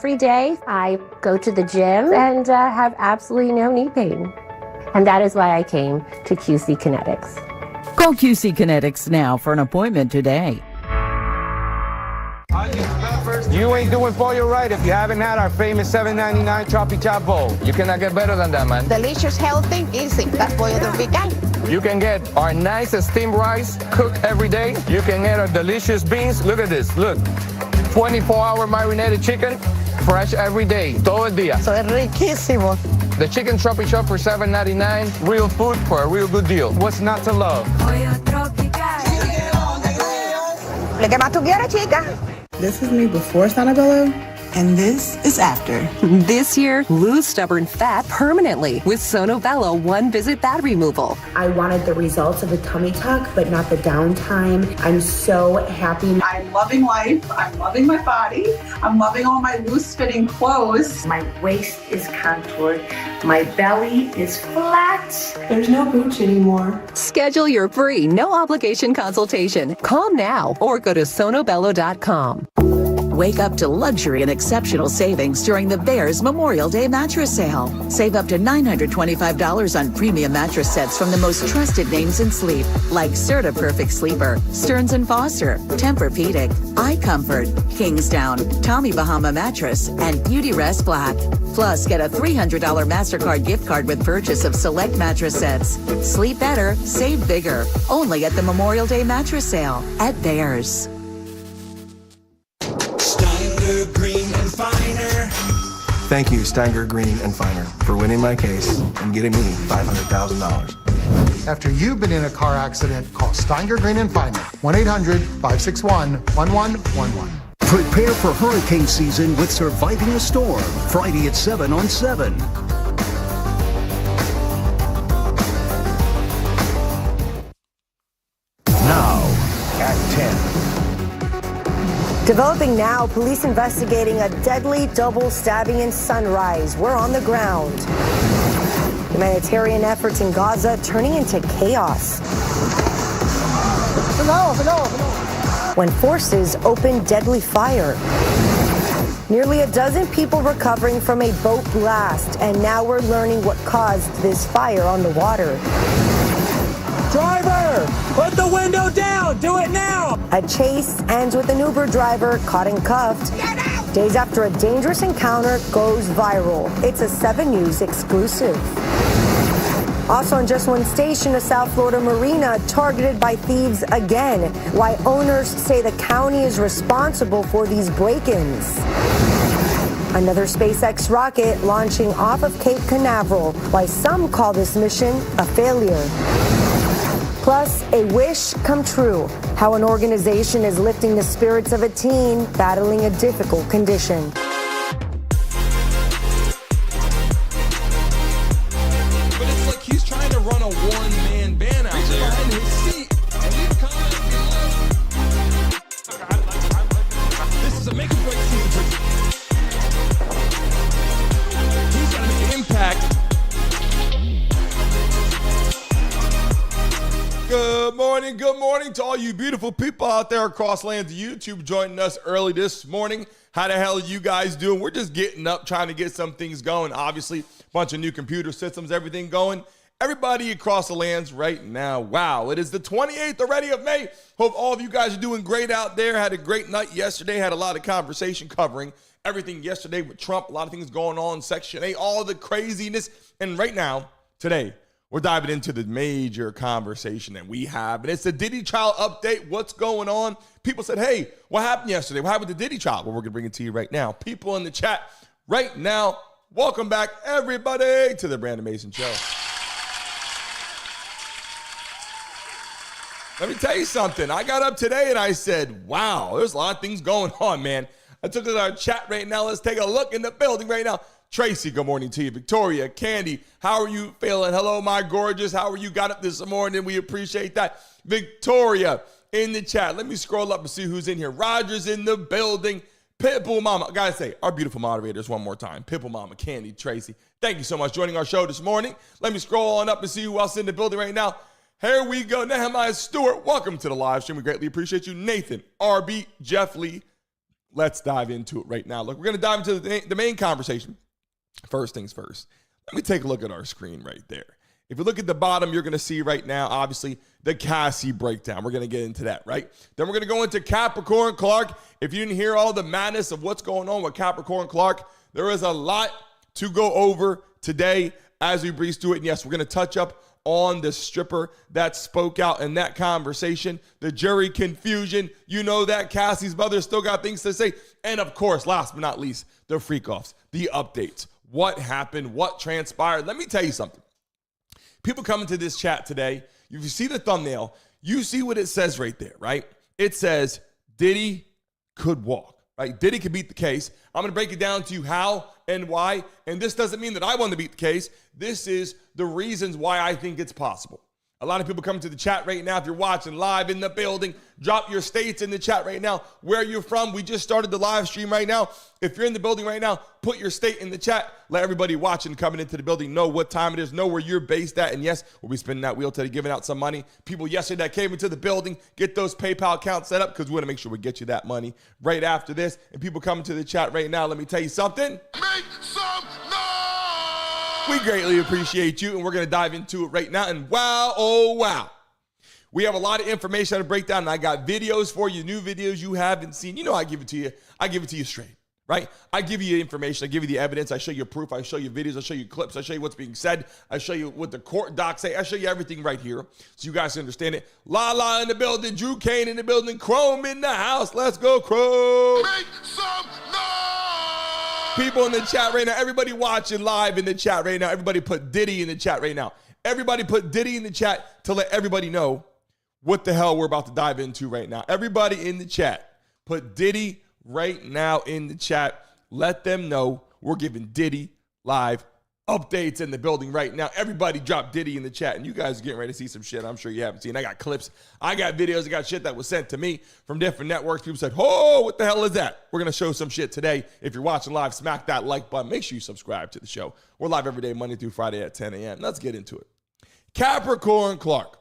Every day I go to the gym and have absolutely no knee pain. And that is why I came to QC Kinetics. Call QC Kinetics now for an appointment today. You ain't doing for you right if you haven't had our famous $7.99 Choppy Chop Bowl. You cannot get better than that, man. Delicious, healthy, easy. That's pollo tropical. You can get our nice steamed rice cooked every day. You can get our delicious beans. Look at this, look. 24-hour marinated chicken, fresh every day, todo el día. So es riquísimo. The chicken Choppy Chop for $7.99. Real food for a real good deal. What's not to love? ¿Le qué más tú quieres, chica? This is me before Sanabella, and this is after. This year, lose stubborn fat permanently with Sonobello one-visit fat removal. I wanted the results of the tummy tuck, but not the downtime. I'm so happy. I'm loving life. I'm loving my body. I'm loving all my loose-fitting clothes. My waist is contoured. My belly is flat. There's no booch anymore. Schedule your free, no-obligation consultation. Call now or go to sonobello.com. Wake up to luxury and exceptional savings during the Bears Memorial Day mattress sale. Save up to $925 on premium mattress sets from the most trusted names in sleep, like Serta Perfect Sleeper, Stearns & Foster, Tempur-Pedic, iComfort, Kingstown, Tommy Bahama Mattress, and Beauty Rest Black. Plus, get a $300 MasterCard gift card with purchase of select mattress sets. Sleep better, save bigger. Only at the Memorial Day mattress sale at Bears. Thank you, Stenger, Green, and Finer, for winning my case and getting me $500,000. After you've been in a car accident, call Stenger, Green, and Finer, 1-800-561-1111. Prepare for hurricane season with Surviving a Storm, Friday at 7 on 7. Now at 10. Developing now, police investigating a deadly double stabbing in Sunrise. We're on the ground. Humanitarian efforts in Gaza turning into chaos. When forces open deadly fire. Nearly a dozen people recovering from a boat blast, and now we're learning what caused this fire on the water. Driver, put the window down. Do it now. A chase ends with an Uber driver caught and cuffed. Days after a dangerous encounter goes viral. It's a 7 News exclusive. Also on just one station, a South Florida marina targeted by thieves again. Why owners say the county is responsible for these break-ins. Another SpaceX rocket launching off of Cape Canaveral. Why some call this mission a failure. Plus, a wish come true. How an organization is lifting the spirits of a teen battling a difficult condition. But it's like he's trying to run a one-man band out there in his seat. And he's coming. This is a make or break season. He's got to make an impact. Good morning to all you beautiful people out there across lands of YouTube joining us early this morning. How the hell are you guys doing? We're just getting up, trying to get some things going. Obviously, a bunch of new computer systems, everything going. Everybody across the lands right now. Wow, it is the 28th already of May. Hope all of you guys are doing great out there. Had a great night yesterday. Had a lot of conversation covering everything yesterday with Trump. A lot of things going on in Section 8, all the craziness. And right now, today, we're diving into the major conversation that we have, and it's the Diddy Trial update. What's going on? People said, hey, what happened yesterday? What happened to Diddy Trial? Well, we're going to bring it to you right now. People in the chat right now, welcome back, everybody, to the Brandon Mason Show. Let me tell you something. I got up today and I said, wow, there's a lot of things going on, man. I took it to our chat right now. Let's take a look in the building right now. Tracy, good morning to you. Victoria, Candy, how are you feeling? Hello, my gorgeous. How are you? Got up this morning. We appreciate that. Victoria in the chat. Let me scroll up and see who's in here. Roger's in the building. Pitbull Mama. I gotta say, our beautiful moderators one more time. Pitbull Mama, Candy, Tracy. Thank you so much for joining our show this morning. Let me scroll on up and see who else in the building right now. Here we go. Nehemiah Stewart, welcome to the live stream. We greatly appreciate you. Nathan, RB, Jeff Lee, let's dive into it right now. Look, we're going to dive into the main conversation. First things first, let me take a look at our screen right there. If you look at the bottom, you're going to see right now, obviously, the Cassie breakdown. We're going to get into that, right? Then we're going to go into Capricorn Clark. If you didn't hear all the madness of what's going on with Capricorn Clark, there is a lot to go over today as we breeze through it. And yes, we're going to touch up on the stripper that spoke out in that conversation, the jury confusion. You know that Cassie's mother still got things to say. And of course, last but not least, the freak offs, the updates, what happened, what transpired. Let me tell you something. People coming to this chat today, if you see the thumbnail, you see what it says right there, right? It says Diddy could walk, right? Diddy could beat the case. I'm going to break it down to you how and why. And this doesn't mean that I want to beat the case. This is the reasons why I think it's possible. A lot of people coming to the chat right now. If you're watching live in the building, drop your states in the chat right now. Where you're from. We just started the live stream right now. If you're in the building right now, put your state in the chat. Let everybody watching coming into the building know what time it is, know where you're based at. And yes, we'll be spinning that wheel today, giving out some money. People yesterday that came into the building, get those PayPal accounts set up because we want to make sure we get you that money right after this. And people coming to the chat right now, let me tell you something. Make some noise! We greatly appreciate you, and we're going to dive into it right now. And wow, oh wow. We have a lot of information to break down, and I got videos for you, new videos you haven't seen. You know I give it to you. I give it to you straight, right? I give you information. I give you the evidence. I show you proof. I show you videos. I show you clips. I show you what's being said. I show you what the court docs say. I show you everything right here so you guys understand it. La in the building. Drew Kane in the building. Chrome in the house. Let's go, Chrome. Make some noise! People in the chat right now. Everybody watching live in the chat right now. Everybody put Diddy in the chat right now. Everybody put Diddy in the chat to let everybody know what the hell we're about to dive into right now. Everybody in the chat, put Diddy right now in the chat. Let them know we're giving Diddy live updates in the building right now. Everybody drop Diddy in the chat, and you guys are getting ready to see some shit I'm sure you haven't seen. I got clips. I got videos. I got shit that was sent to me from different networks. People said, oh, what the hell is that? We're going to show some shit today. If you're watching live, smack that like button. Make sure you subscribe to the show. We're live every day, Monday through Friday at 10 a.m. Let's get into it. Capricorn Clark.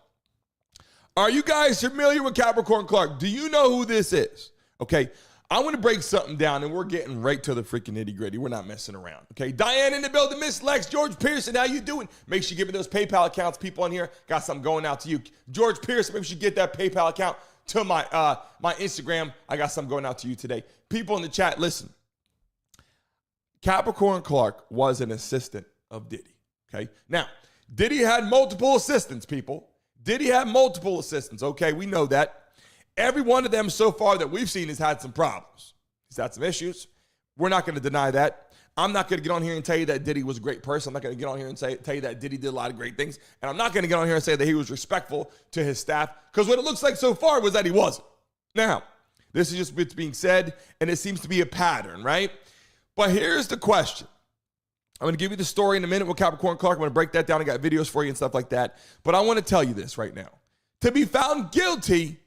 Are you guys familiar with Capricorn Clark? Do you know who this is? Okay, I want to break something down, and we're getting right to the freaking nitty-gritty. We're not messing around, okay? Diane in the building, Miss Lex, George Pearson, how you doing? Make sure you give me those PayPal accounts. People on here, got something going out to you. George Pearson, make sure you get that PayPal account to my Instagram. I got something going out to you today. People in the chat, listen. Capricorn Clark was an assistant of Diddy, okay? Now, Diddy had multiple assistants, people. Diddy had multiple assistants, okay? We know that. Every one of them so far that we've seen has had some problems. He's had some issues. We're not going to deny that. I'm not going to get on here and tell you that Diddy was a great person. I'm not going to get on here and tell you that Diddy did a lot of great things. And I'm not going to get on here and say that he was respectful to his staff, because what it looks like so far was that he wasn't. Now, this is just what's being said, and it seems to be a pattern, right? But here's the question. I'm going to give you the story in a minute with Capricorn Clark. I'm going to break that down. I got videos for you and stuff like that. But I want to tell you this right now. To be found guilty,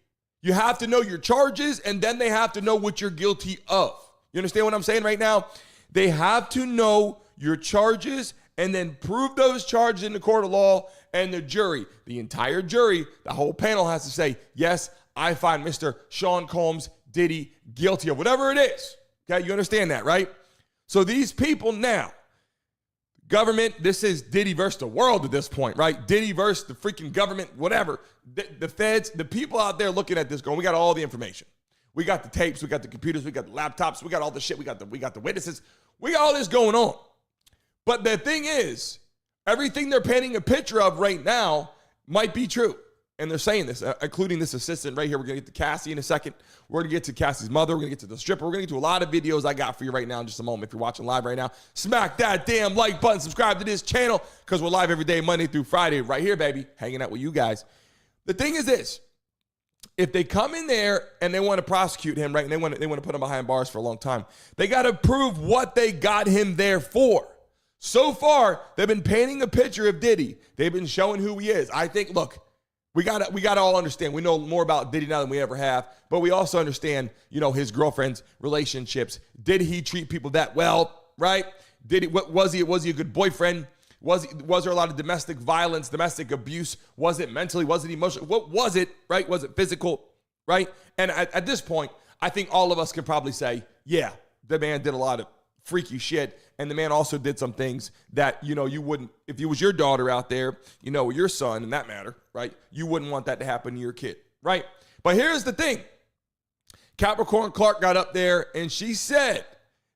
you have to know your charges, and then they have to know what you're guilty of. You understand what I'm saying right now? They have to know your charges and then prove those charges in the court of law, and the jury, the entire jury, the whole panel has to say, yes, I find Mr. Sean Combs Diddy guilty of whatever it is. Okay, you understand that, right? So these people now, government, this is Diddy versus the world at this point, right? Diddy versus the freaking government, whatever. The feds, the people out there looking at this going, we got all the information. We got the tapes, we got the computers, we got the laptops, we got all the shit, we got the witnesses. We got all this going on. But the thing is, everything they're painting a picture of right now might be true. And they're saying this, including this assistant right here. We're going to get to Cassie in a second. We're going to get to Cassie's mother. We're going to get to the stripper. We're going to get to a lot of videos I got for you right now in just a moment. If you're watching live right now, smack that damn like button. Subscribe to this channel, because we're live every day, Monday through Friday, right here, baby, hanging out with you guys. The thing is this. If they come in there and they want to prosecute him, right, and they want to put him behind bars for a long time, they got to prove what they got him there for. So far, they've been painting a picture of Diddy. They've been showing who he is. I think, look, we gotta all understand. We know more about Diddy now than we ever have, but we also understand, his girlfriend's relationships. Did he treat people that well, right? Was he a good boyfriend? Was there a lot of domestic violence, domestic abuse? Was it mentally? Was it emotional? What was it, right? Was it physical, right? And at this point, I think all of us could probably say, yeah, the man did a lot of freaky shit. And the man also did some things that, you know, you wouldn't, if it was your daughter out there, you know, or your son in that matter, right? You wouldn't want that to happen to your kid, right? But here's the thing. Capricorn Clark got up there and she said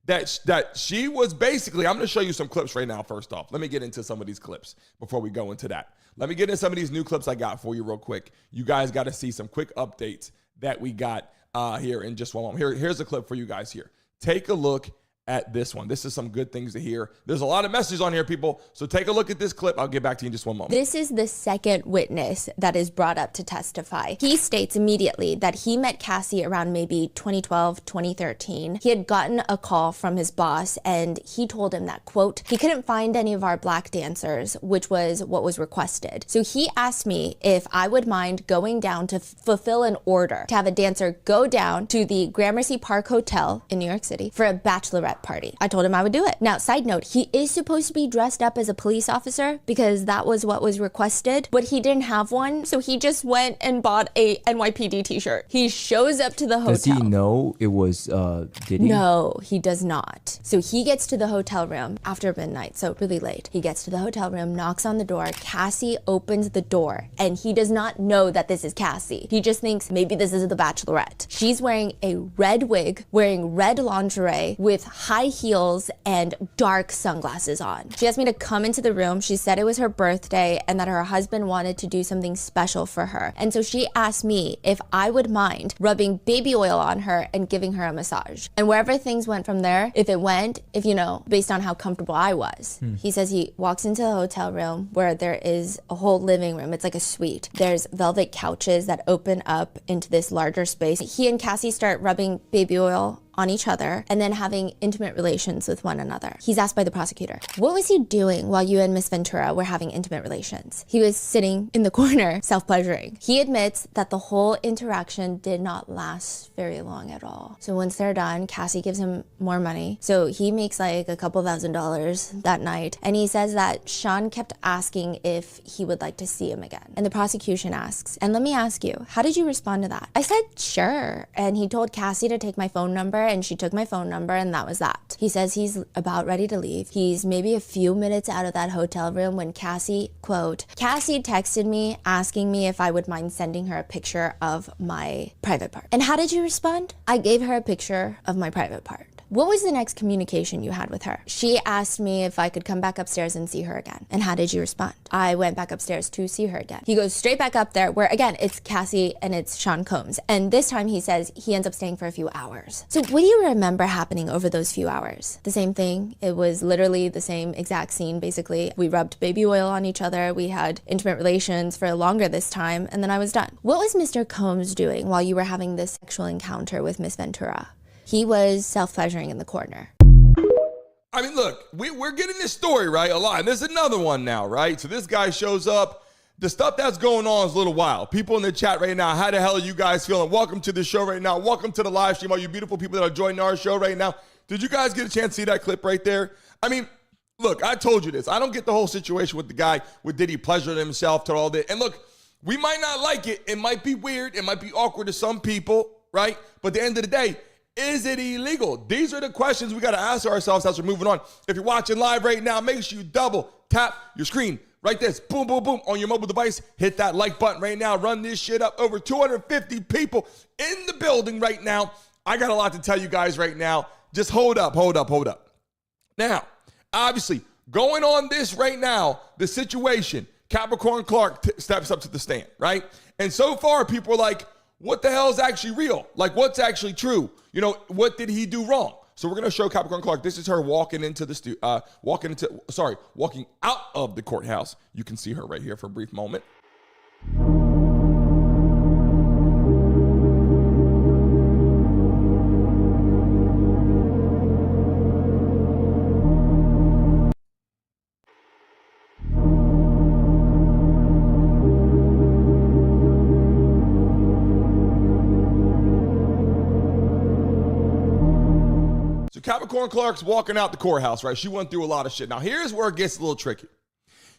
that she was basically, I'm going to show you some clips right now. First off, let me get into some of these clips before we go into that. Let me get into some of these new clips I got for you real quick. You guys got to see some quick updates that we got here in just one moment. Here's a clip for you guys here. Take a look at this one. This is some good things to hear. There's a lot of messages on here, people. So take a look at this clip. I'll get back to you in just one moment. This is the second witness that is brought up to testify. He states immediately that he met Cassie around maybe 2012, 2013. He had gotten a call from his boss and he told him that, quote, he couldn't find any of our black dancers, which was what was requested. So he asked me if I would mind going down to fulfill an order to have a dancer go down to the Gramercy Park Hotel in New York City for a bachelorette party. I told him I would do it. Now, side note, he is supposed to be dressed up as a police officer because that was what was requested, but he didn't have one. So he just went and bought a NYPD t-shirt. He shows up to the hotel. Does he know it was Diddy? No, he does not. So he gets to the hotel room after midnight, so really late. He gets to the hotel room, knocks on the door. Cassie opens the door and he does not know that this is Cassie. He just thinks maybe this is the bachelorette. She's wearing a red wig, wearing red lingerie with high heels and dark sunglasses on. She asked me to come into the room. She said it was her birthday and that her husband wanted to do something special for her. And so she asked me if I would mind rubbing baby oil on her and giving her a massage. And wherever things went from there, if you know, based on how comfortable I was. He says he walks into the hotel room where there is a whole living room. It's like a suite. There's velvet couches that open up into this larger space. He and Cassie start rubbing baby oil on each other and then having intimate relations with one another. He's asked by the prosecutor, what was he doing while you and Miss Ventura were having intimate relations? He was sitting in the corner, self-pleasuring. He admits that the whole interaction did not last very long at all. So once they're done, Cassie gives him more money. So he makes like a couple $1,000s that night. And he says that Sean kept asking if he would like to see him again. And the prosecution asks, and let me ask you, how did you respond to that? I said, sure. And he told Cassie to take my phone number and she took my phone number and that was that. He says he's about ready to leave. He's maybe a few minutes out of that hotel room when Cassie, quote, Cassie texted me asking me if I would mind sending her a picture of my private part. And how did you respond? I gave her a picture of my private part. What was the next communication you had with her? She asked me if I could come back upstairs and see her again. And how did you respond? I went back upstairs to see her again. He goes straight back up there where, again, it's Cassie and it's Sean Combs. And this time he says he ends up staying for a few hours. So what do you remember happening over those few hours? The same thing. It was literally the same exact scene, basically. We rubbed baby oil on each other. We had intimate relations for longer this time. And then I was done. What was Mr. Combs doing while you were having this sexual encounter with Miss Ventura? He was self-pleasuring in the corner. I mean, look, we're getting this story, right, a lot. And there's another one now, right? So this guy shows up. The stuff that's going on is a little wild. People in the chat right now, how the hell are you guys feeling? Welcome to the show right now. Welcome to the live stream, all you beautiful people that are joining our show right now. Did you guys get a chance to see that clip right there? I mean, look, I told you this. I don't get the whole situation with the guy with Diddy pleasuring himself to all that. And look, we might not like it. It might be weird. It might be awkward to some people, right? But at the end of the day, is it illegal? These are the questions we got to ask ourselves as we're moving on. If you're watching live right now, make sure you double tap your screen. Right this, boom, boom, boom, on your mobile device. Hit that like button right now. Run this shit up. Over 250 people in the building right now. I got a lot to tell you guys right now. Just hold up. Now, obviously, going on this right now, the situation, Capricorn Clark steps up to the stand, right? And so far, people are like, what the hell is actually real? Like, what's actually true? You know, what did he do wrong? So we're going to show Capricorn Clark. This is her walking out of the courthouse. You can see her right here for a brief moment. Capricorn Clark's walking out the courthouse, right? She went through a lot of shit. Now, here's where it gets a little tricky.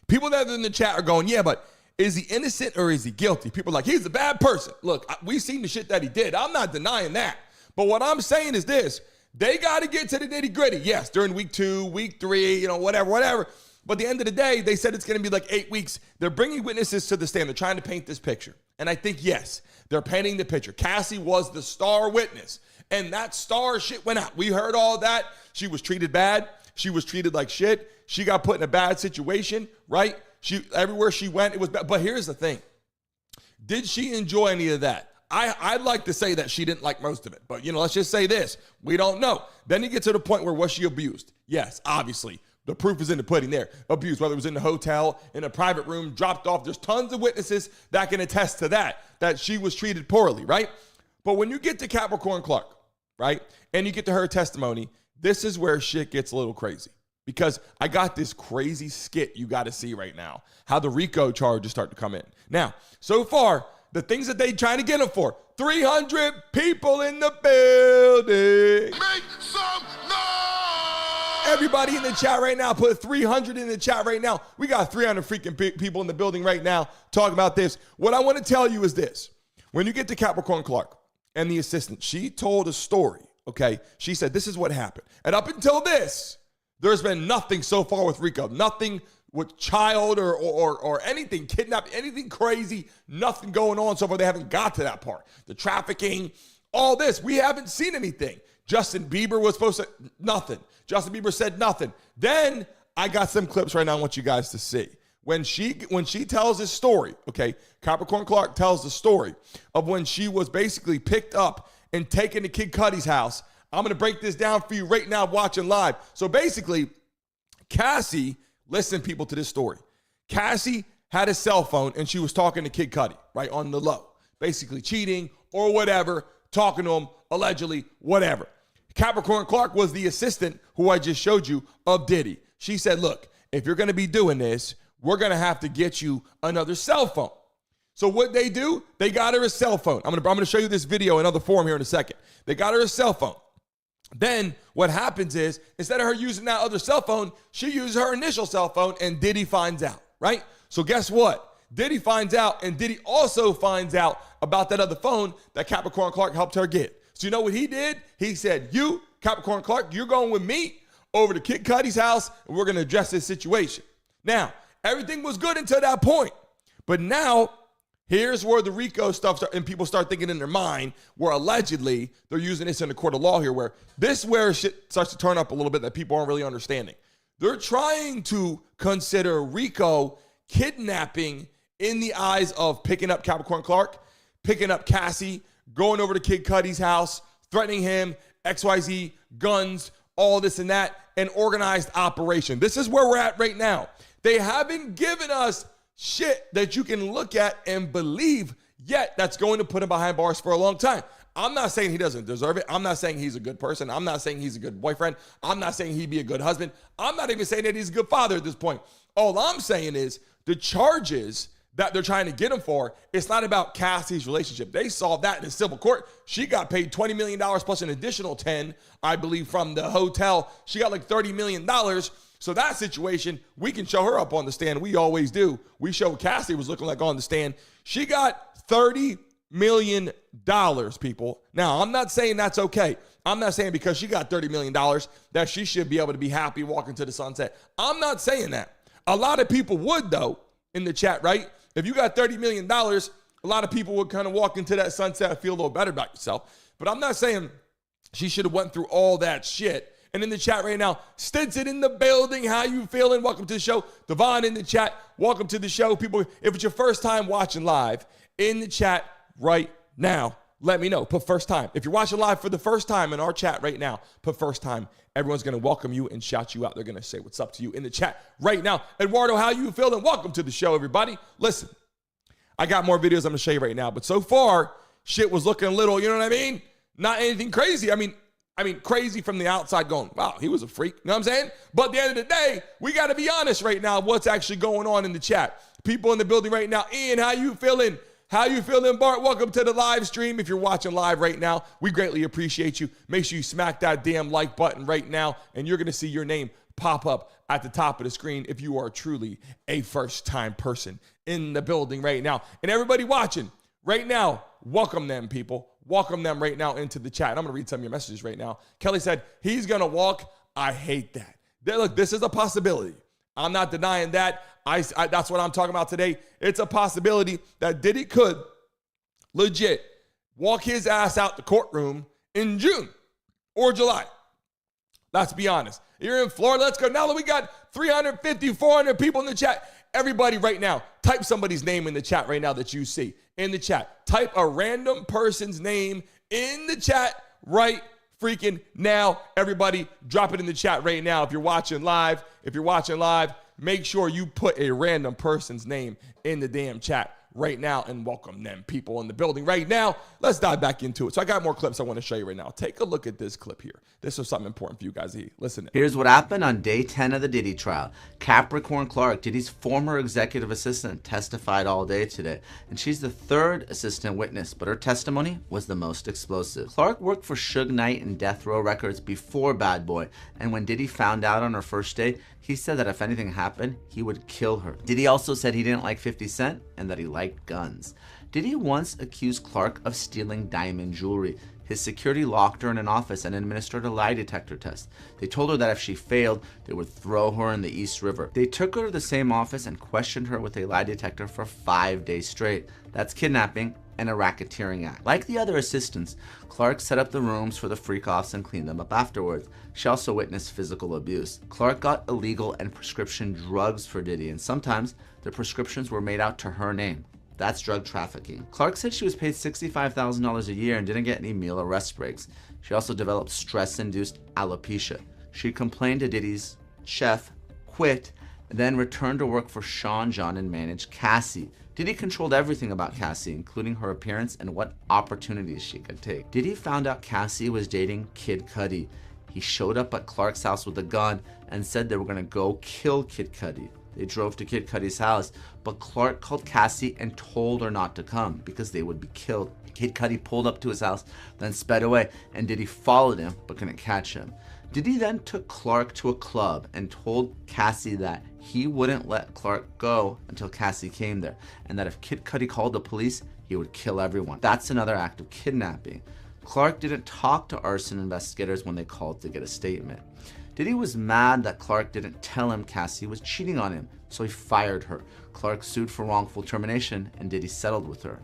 People that are in the chat are going, yeah, but is he innocent or is he guilty? People are like, he's a bad person. Look, we've seen the shit that he did. I'm not denying that. But what I'm saying is this. They got to get to the nitty gritty. Yes, during week 2, week 3, whatever. But at the end of the day, they said it's going to be like 8 weeks. They're bringing witnesses to the stand. They're trying to paint this picture. And I think, yes, they're painting the picture. Cassie was the star witness. And that star shit went out. We heard all that. She was treated bad. She was treated like shit. She got put in a bad situation, right? Everywhere she went, it was bad. But here's the thing. Did she enjoy any of that? I'd like to say that she didn't like most of it. But, let's just say this. We don't know. Then you get to the point where was she abused? Yes, obviously. The proof is in the pudding there. Abused, whether it was in the hotel, in a private room, dropped off. There's tons of witnesses that can attest to that she was treated poorly, right? But when you get to Capricorn Clark, right, and you get to her testimony, this is where shit gets a little crazy. Because I got this crazy skit you got to see right now, how the RICO charges start to come in. Now, so far, the things that they trying to get them for, 300 people in the building. Make some noise! Everybody in the chat right now, put 300 in the chat right now. We got 300 freaking people in the building right now talking about this. What I want to tell you is this. When you get to Capricorn Clark and the assistant, she told a story, okay? She said, this is what happened. And up until this, there's been nothing so far with RICO, nothing with child or anything, kidnapping, anything crazy, nothing going on so far. They haven't got to that part. The trafficking, all this, we haven't seen anything. Justin Bieber was supposed to, nothing. Justin Bieber said nothing. Then I got some clips right now I want you guys to see. When she tells this story, okay, Capricorn Clark tells the story of when she was basically picked up and taken to Kid Cudi's house. I'm going to break this down for you right now watching live. So basically, Cassie, listen people to this story. Cassie had a cell phone and she was talking to Kid Cudi, right, on the low. Basically cheating or whatever, talking to him, allegedly, whatever. Capricorn Clark was the assistant who I just showed you of Diddy. She said, look, if you're going to be doing this, we're going to have to get you another cell phone. So what they do, they got her a cell phone. I'm going to show you this video in another form here in a second. They got her a cell phone. Then what happens is, instead of her using that other cell phone, she uses her initial cell phone and Diddy finds out, right? So guess what? Diddy finds out, and Diddy also finds out about that other phone that Capricorn Clark helped her get. So you know what he did? He said, you, Capricorn Clark, you're going with me over to Kid Cudi's house, and we're going to address this situation. Now, everything was good until that point. But now, here's where the RICO stuff and people start thinking in their mind, where allegedly they're using this in the court of law here, where shit starts to turn up a little bit that people aren't really understanding. They're trying to consider RICO kidnapping in the eyes of picking up Capricorn Clark, picking up Cassie, going over to Kid Cudi's house, threatening him, XYZ, guns, all this and that, an organized operation. This is where we're at right now. They haven't given us shit that you can look at and believe yet that's going to put him behind bars for a long time. I'm not saying he doesn't deserve it. I'm not saying he's a good person. I'm not saying he's a good boyfriend. I'm not saying he'd be a good husband. I'm not even saying that he's a good father at this point. All I'm saying is the charges that they're trying to get him for, it's not about Cassie's relationship. They solved that in a civil court. She got paid $20 million plus an additional 10, I believe, from the hotel. She got like $30 million. So that situation, we can show her up on the stand. We always do. We showed Cassie was looking like on the stand. She got $30 million, people. Now, I'm not saying that's okay. I'm not saying because she got $30 million that she should be able to be happy walking to the sunset. I'm not saying that. A lot of people would, though, in the chat, right? If you got $30 million, a lot of people would kind of walk into that sunset and feel a little better about yourself. But I'm not saying she should have went through all that shit. And in the chat right now, Stinson in the building. How you feeling? Welcome to the show. Devon in the chat. Welcome to the show. People, if it's your first time watching live, in the chat right now, let me know. Put first time. If you're watching live for the first time in our chat right now, put first time. Everyone's going to welcome you and shout you out. They're going to say what's up to you in the chat right now. Eduardo, how you feeling? Welcome to the show, everybody. Listen, I got more videos I'm going to show you right now. But so far, shit was looking a little, you know what I mean? Not anything crazy. I mean, crazy from the outside going, wow, he was a freak. You know what I'm saying? But at the end of the day, we got to be honest right now what's actually going on in the chat. People in the building right now. Ian, how you feeling? How you feeling, Bart? Welcome to the live stream. If you're watching live right now, we greatly appreciate you. Make sure you smack that damn like button right now, and you're going to see your name pop up at the top of the screen if you are truly a first-time person in the building right now. And everybody watching right now, welcome them, people. welcome them right now into the chat. And I'm going to read some of your messages right now. Kelly said, he's going to walk. I hate that. Look, this is a possibility. I'm not denying that. That's what I'm talking about today. It's a possibility that Diddy could legit walk his ass out the courtroom in June or July. Let's be honest. You're in Florida. Let's go. Now that we got 350, 400 people in the chat, everybody right now, type somebody's name in the chat right now that you see in the chat. Type a random person's name in the chat right freaking now. Everybody drop it in the chat right now. If you're watching live, make sure you put a random person's name in the damn chat right now and welcome them people in the building right now. Let's dive back into it. So I got more clips I want to show you right now. Take a look at this clip here. This is something important for you guys to listen to. Here's what happened on day 10 of the Diddy trial. Capricorn Clark, Diddy's former executive assistant, testified all day today, and she's the third assistant witness, but her testimony was the most explosive. Clark worked for Suge Knight and Death Row Records before Bad Boy, and when Diddy found out on her first day, he said that if anything happened, he would kill her. Diddy also said he didn't like 50 Cent and that he liked guns. Diddy once accused Clark of stealing diamond jewelry. His security locked her in an office and administered a lie detector test. They told her that if she failed, they would throw her in the East River. They took her to the same office and questioned her with a lie detector for 5 days straight. That's kidnapping and a racketeering act. Like the other assistants, Clark set up the rooms for the freak-offs and cleaned them up afterwards. She also witnessed physical abuse. Clark got illegal and prescription drugs for Diddy, and sometimes the prescriptions were made out to her name. That's drug trafficking. Clark said she was paid $65,000 a year and didn't get any meal or rest breaks. She also developed stress-induced alopecia. She complained to Diddy's chef, quit, and then returned to work for Sean John and managed Cassie. Diddy controlled everything about Cassie, including her appearance and what opportunities she could take. Diddy found out Cassie was dating Kid Cudi. He showed up at Clark's house with a gun and said they were gonna go kill Kid Cudi. They drove to Kid Cudi's house, but Clark called Cassie and told her not to come because they would be killed. Kid Cudi pulled up to his house, then sped away, and Diddy followed him but couldn't catch him. Diddy then took Clark to a club and told Cassie that he wouldn't let Clark go until Cassie came there, and that if Kid Cudi called the police, he would kill everyone. That's another act of kidnapping. Clark didn't talk to arson investigators when they called to get a statement. Diddy was mad that Clark didn't tell him Cassie was cheating on him, so he fired her. Clark sued for wrongful termination, and Diddy settled with her.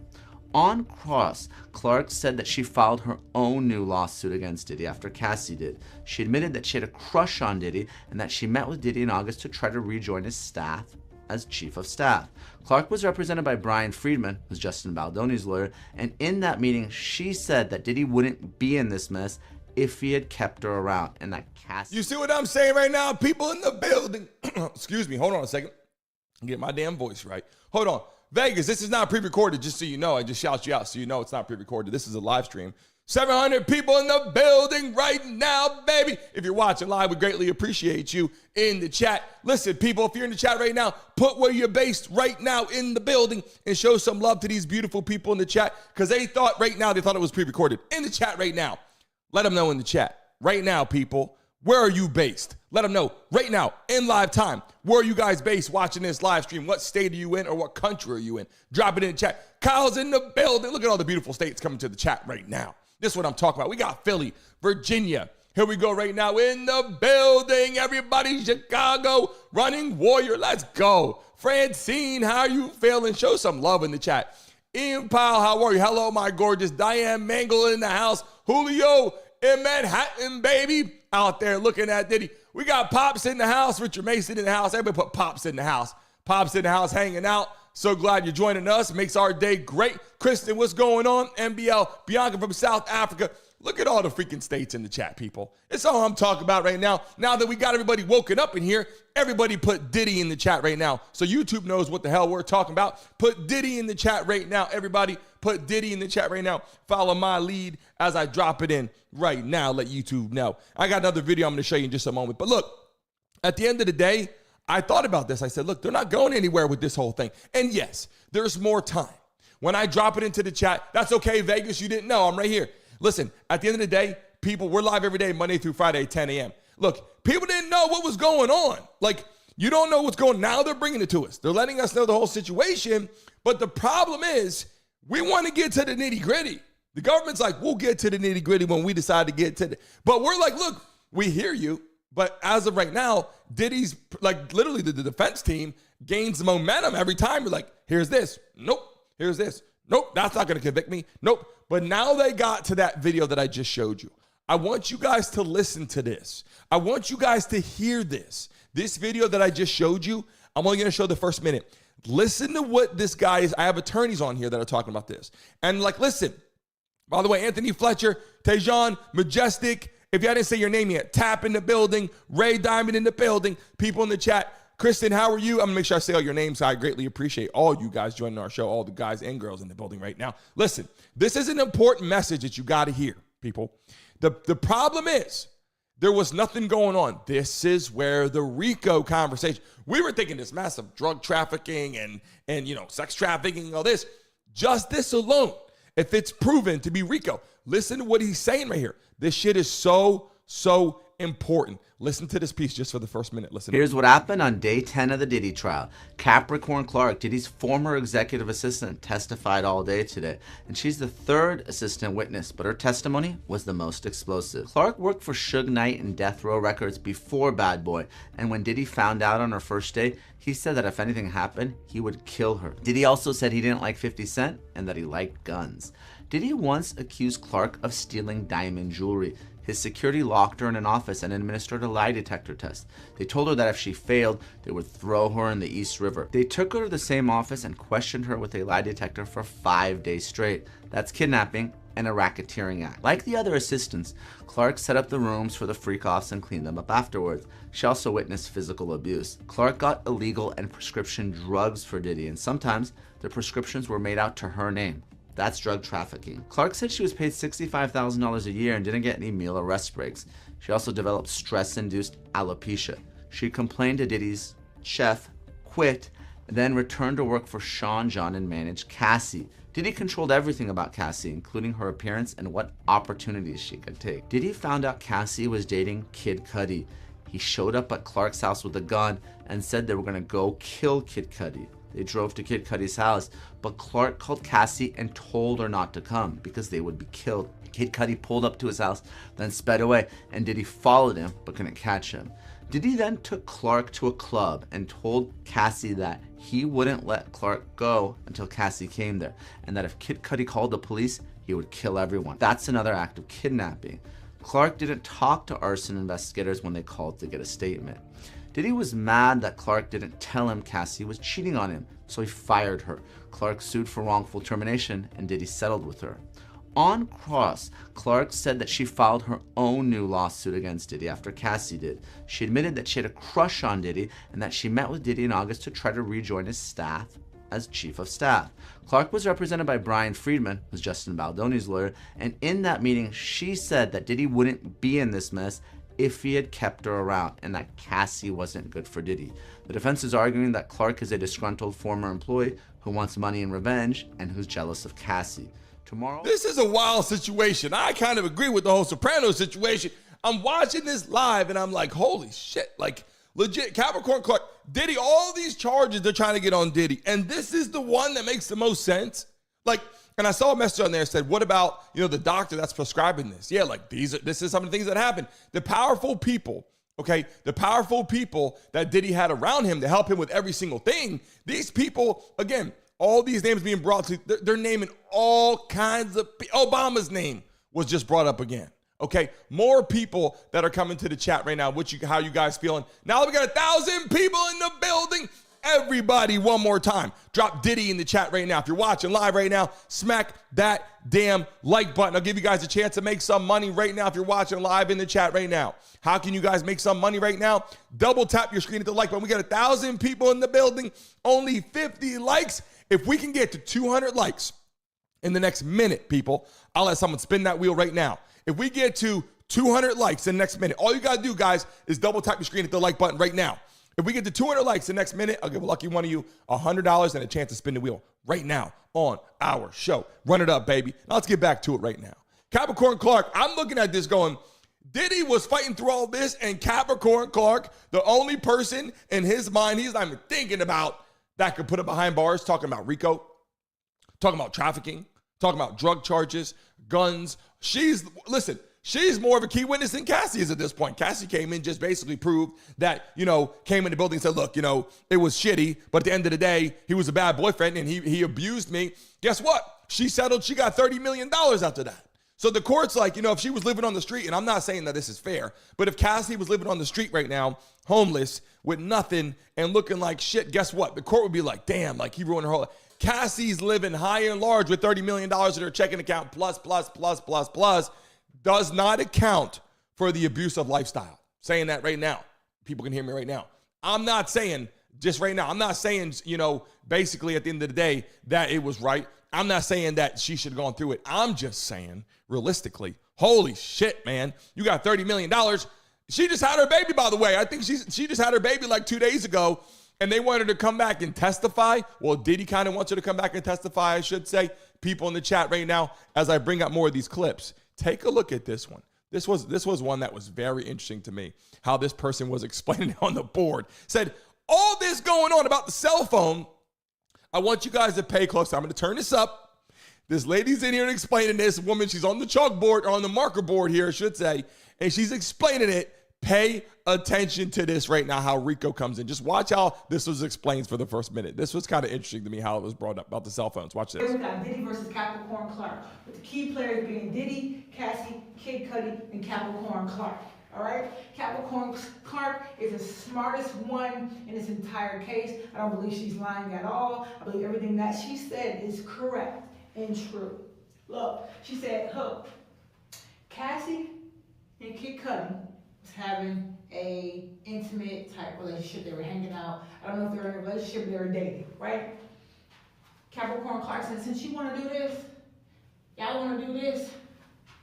On cross, Clark said that she filed her own new lawsuit against Diddy after Cassie did. She admitted that she had a crush on Diddy and that she met with Diddy in August to try to rejoin his staff as chief of staff. Clark was represented by Brian Friedman, who's Justin Baldoni's lawyer, and in that meeting, she said that Diddy wouldn't be in this mess if he had kept her around, and that Cassie... You see what I'm saying right now? People in the building. Excuse me. Hold on a second. Get my damn voice right. Hold on. Vegas, this is not pre-recorded, just so you know. I just shout you out so you know it's not pre-recorded. This is a live stream. 700 people in the building right now, baby. If you're watching live, we greatly appreciate you in the chat. Listen, people, if you're in the chat right now, put where you're based right now in the building and show some love to these beautiful people in the chat because they thought it was pre-recorded. In the chat right now. Let them know in the chat. Right now, people, where are you based? Let them know right now in live time. Where are you guys based watching this live stream? What state are you in or what country are you in? Drop it in the chat. Kyle's in the building. Look at all the beautiful states coming to the chat right now. This is what I'm talking about. We got Philly, Virginia. Here we go right now in the building. Everybody, Chicago, Running Warrior. Let's go. Francine, how are you feeling? Show some love in the chat. Impile, how are you? Hello, my gorgeous Diane Mangle in the house. Julio in Manhattan, baby. Out there looking at Diddy. We got Pops in the house. Richard Mason in the house. Everybody put Pops in the house. Pops in the house hanging out. So glad you're joining us. Makes our day great. Kristen, what's going on? MBL, Bianca from South Africa. Look at all the freaking states in the chat, people. It's all I'm talking about right now. Now that we got everybody woken up in here, everybody put Diddy in the chat right now. So YouTube knows what the hell we're talking about. Put Diddy in the chat right now. Everybody put Diddy in the chat right now. Follow my lead as I drop it in right now. Let YouTube know. I got another video I'm going to show you in just a moment. But look, at the end of the day, I thought about this. I said, look, they're not going anywhere with this whole thing. And yes, there's more time. When I drop it into the chat, that's okay, Vegas. You didn't know. I'm right here. Listen, at the end of the day, people, we're live every day, Monday through Friday, 10 a.m. Look, people didn't know what was going on. Like, you don't know what's going on. Now they're bringing it to us. They're letting us know the whole situation. But the problem is, we want to get to the nitty gritty. The government's like, we'll get to the nitty gritty when we decide to get to it. But we're like, look, we hear you. But as of right now, Diddy's like literally the defense team gains momentum every time. You're like, here's this. Nope. Here's this. Nope. That's not going to convict me. Nope. But now they got to that video that I just showed you. I want you guys to listen to this. I want you guys to hear this. This video that I just showed you, I'm only going to show the first minute. Listen to what this guy is. I have attorneys on here that are talking about this. And like, listen, by the way, Anthony Fletcher, Tejan, Majestic, if y'all didn't say your name yet, Tap in the building, Ray Diamond in the building, people in the chat. Kristen, how are you? I'm gonna make sure I say all your names. I greatly appreciate all you guys joining our show, all the guys and girls in the building right now. Listen, this is an important message that you gotta hear, people. The problem is there was nothing going on. This is where the RICO conversation, we were thinking this massive drug trafficking and you know, sex trafficking and all this. Just this alone, if it's proven to be RICO, listen to what he's saying right here. This shit is so important. Listen to this piece just for the first minute. Listen. Here's what happened on day 10 of the Diddy trial. Capricorn Clark, Diddy's former executive assistant, testified all day today, and she's the third assistant witness, but her testimony was the most explosive. Clark worked for Suge Knight and Death Row Records before Bad Boy, and when Diddy found out on her first day, he said that if anything happened, he would kill her. Diddy also said he didn't like 50 Cent and that he liked guns. Diddy once accused Clark of stealing diamond jewelry. His security locked her in an office and administered a lie detector test. They told her that if she failed, they would throw her in the East River. They took her to the same office and questioned her with a lie detector for 5 days straight. That's kidnapping and a racketeering act. Like the other assistants, Clark set up the rooms for the freak-offs and cleaned them up afterwards. She also witnessed physical abuse. Clark got illegal and prescription drugs for Diddy, and sometimes the prescriptions were made out to her name. That's drug trafficking. Clark said she was paid $65,000 a year and didn't get any meal or rest breaks. She also developed stress-induced alopecia. She complained to Diddy's chef, quit, and then returned to work for Sean John and managed Cassie. Diddy controlled everything about Cassie, including her appearance and what opportunities she could take. Diddy found out Cassie was dating Kid Cudi. He showed up at Clark's house with a gun and said they were gonna go kill Kid Cudi. They drove to Kid Cudi's house, but Clark called Cassie and told her not to come because they would be killed. Kid Cudi pulled up to his house, then sped away, and Diddy followed him but couldn't catch him. Diddy then took Clark to a club and told Cassie that he wouldn't let Clark go until Cassie came there, and that if Kid Cudi called the police, he would kill everyone. That's another act of kidnapping. Clark didn't talk to arson investigators when they called to get a statement. Diddy was mad that Clark didn't tell him Cassie was cheating on him, so he fired her. Clark sued for wrongful termination, and Diddy settled with her. On cross, Clark said that she filed her own new lawsuit against Diddy after Cassie did. She admitted that she had a crush on Diddy and that she met with Diddy in August to try to rejoin his staff as chief of staff. Clark was represented by Brian Friedman, who's Justin Baldoni's lawyer, and in that meeting, she said that Diddy wouldn't be in this mess if he had kept her around, and that Cassie wasn't good for Diddy. The defense is arguing that Clark is a disgruntled former employee who wants money and revenge and who's jealous of Cassie. Tomorrow, this is a wild situation. I kind of agree with the whole Sopranos situation. I'm watching this live and I'm like, holy shit, like legit Capricorn Clark, Diddy, all these charges they're trying to get on Diddy, and this is the one that makes the most sense. Like, and I saw a message on there that said, what about, you know, the doctor that's prescribing this? Yeah, like this is some of the things that happen. The powerful people, okay, the powerful people that Diddy had around him to help him with every single thing, these people, again, all these names being brought to, they're naming all kinds of, Obama's name was just brought up again. Okay, more people that are coming to the chat right now. How you guys feeling? Now we got 1,000 people in the building. Everybody, one more time, drop Diddy in the chat right now. If you're watching live right now, smack that damn like button. I'll give you guys a chance to make some money right now if you're watching live in the chat right now. How can you guys make some money right now? Double tap your screen at the like button. We got 1,000 people in the building, only 50 likes. If we can get to 200 likes in the next minute, people, I'll let someone spin that wheel right now. If we get to 200 likes in the next minute, all you got to do, guys, is double tap your screen at the like button right now. If we get to 200 likes the next minute, I'll give a lucky one of you $100 and a chance to spin the wheel right now on our show. Run it up, baby. Now let's get back to it right now. Capricorn Clark, I'm looking at this going, Diddy was fighting through all this, and Capricorn Clark, the only person in his mind he's not even thinking about that could put him behind bars, talking about RICO, talking about trafficking, talking about drug charges, guns. She's more of a key witness than Cassie is at this point. Cassie came in, just basically proved that, came in the building and said, look, it was shitty, but at the end of the day, he was a bad boyfriend and he abused me. Guess what? She settled, she got $30 million after that. So the court's like, if she was living on the street, and I'm not saying that this is fair, but if Cassie was living on the street right now, homeless, with nothing, and looking like shit, guess what? The court would be like, damn, like he ruined her whole life. Cassie's living high and large with $30 million in her checking account, plus, does not account for the abusive lifestyle. Saying that right now. People can hear me right now. I'm not saying, just right now, I'm not saying, basically at the end of the day that it was right. I'm not saying that she should have gone through it. I'm just saying, realistically, holy shit, man. You got $30 million. She just had her baby, by the way. I think she just had her baby like 2 days ago, and they wanted her to come back and testify. Well, Diddy kind of wants her to come back and testify, I should say. People in the chat right now, as I bring up more of these clips, take a look at this one. This was one that was very interesting to me, how this person was explaining on the board. Said, all this going on about the cell phone, I want you guys to pay close. I'm going to turn this up. This lady's in here and explaining this. Woman, she's on the chalkboard, or on the marker board here, I should say, and she's explaining it. Pay attention to this right now, how RICO comes in. Just watch how this was explained for the first minute. This was kind of interesting to me, how it was brought up about the cell phones. Watch this. We got Diddy versus Capricorn Clark, with the key players being Diddy, Cassie, Kid Cudi, and Capricorn Clark. All right? Capricorn Clark is the smartest one in this entire case. I don't believe she's lying at all. I believe everything that she said is correct and true. Look, she said, look, Cassie and Kid Cudi was having a intimate type relationship. They were hanging out. I don't know if they were in a relationship, they were dating, right? Capricorn Clark said, since you want to do this, y'all want to do this,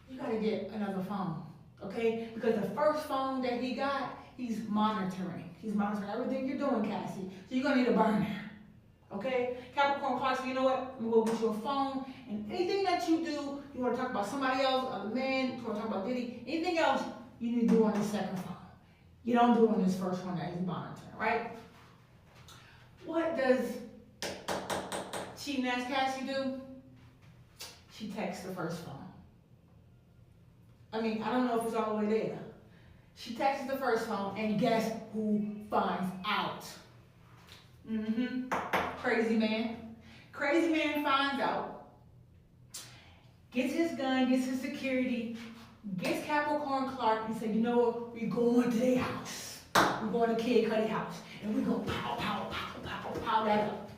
you got to get another phone, okay? Because the first phone that he got, he's monitoring. He's monitoring everything you're doing, Cassie. So you're going to need a burner, okay? Capricorn Clark said, you know what? I'm going to go get you a phone, and anything that you do, you want to talk about somebody else, other man, you want to talk about Diddy, anything else, you need to do on the second phone. You don't do on this first one that he's monitoring, right? What does cheating ass Cassie do? She texts the first phone. I mean, I don't know if it's all the way there. She texts the first phone, and guess who finds out? Crazy man. Crazy man finds out, gets his gun, gets his security, gets Capricorn Clark, and said, you know what, we're going to their house. We're going to Kid Cudi house, and we're going to pow that up.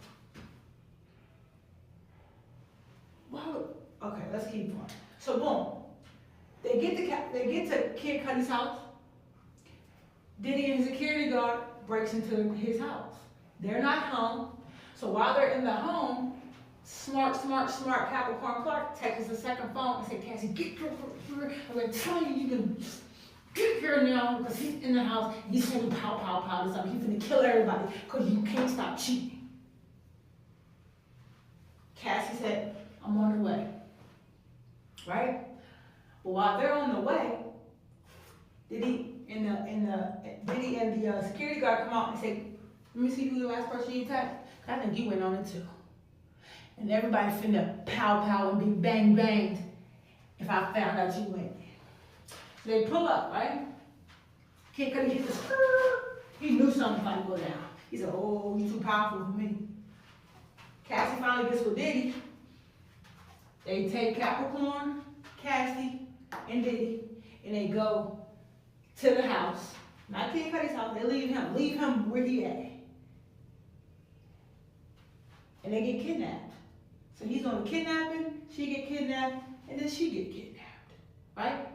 Well, okay, let's keep going. So boom, they get to Kid Cudi's house. Diddy and his security guard breaks into his house. They're not home, so while they're in the home, smart Capricorn Clark texts the second phone and said, Cassie, get here. I'm going to tell you, you can just get here now, because he's in the house, and he's going to pow this up. He's going to kill everybody, because you can't stop cheating. Cassie said, I'm on the way, right? But while they're on the way, Diddy and the security guard come out and say, let me see who the last person you text. I think you went on it too. And everybody finna pow and be banged if I found out you went. So they pull up, right? Kid Cudi hit the skirt. He knew something about to go down. He said, oh, you too powerful for me. Cassie finally gets with Diddy. They take Capricorn, Cassie, and Diddy, and they go to the house. Not Kid Cudi's house, they leave him where he at. And they get kidnapped. So he's on the kidnapping, she get kidnapped, and then she get kidnapped, right?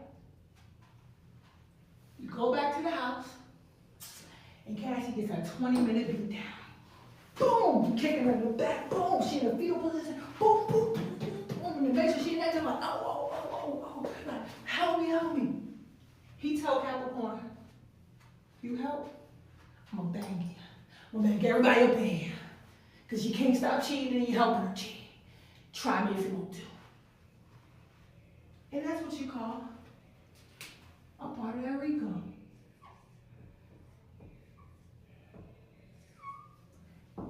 You go back to the house, and Cassie gets a 20-minute beat down. Boom, kicking her in the back, boom, she in a fetal position, boom, boom, boom, boom, boom, and make sure she in that time like, oh, like, help me. He told Capricorn, you help, I'm gonna bang you. I'm gonna bang everybody up in here. Because you can't stop cheating and you're helping her cheat. Try me if you want to. And that's what you call a part of that RICO.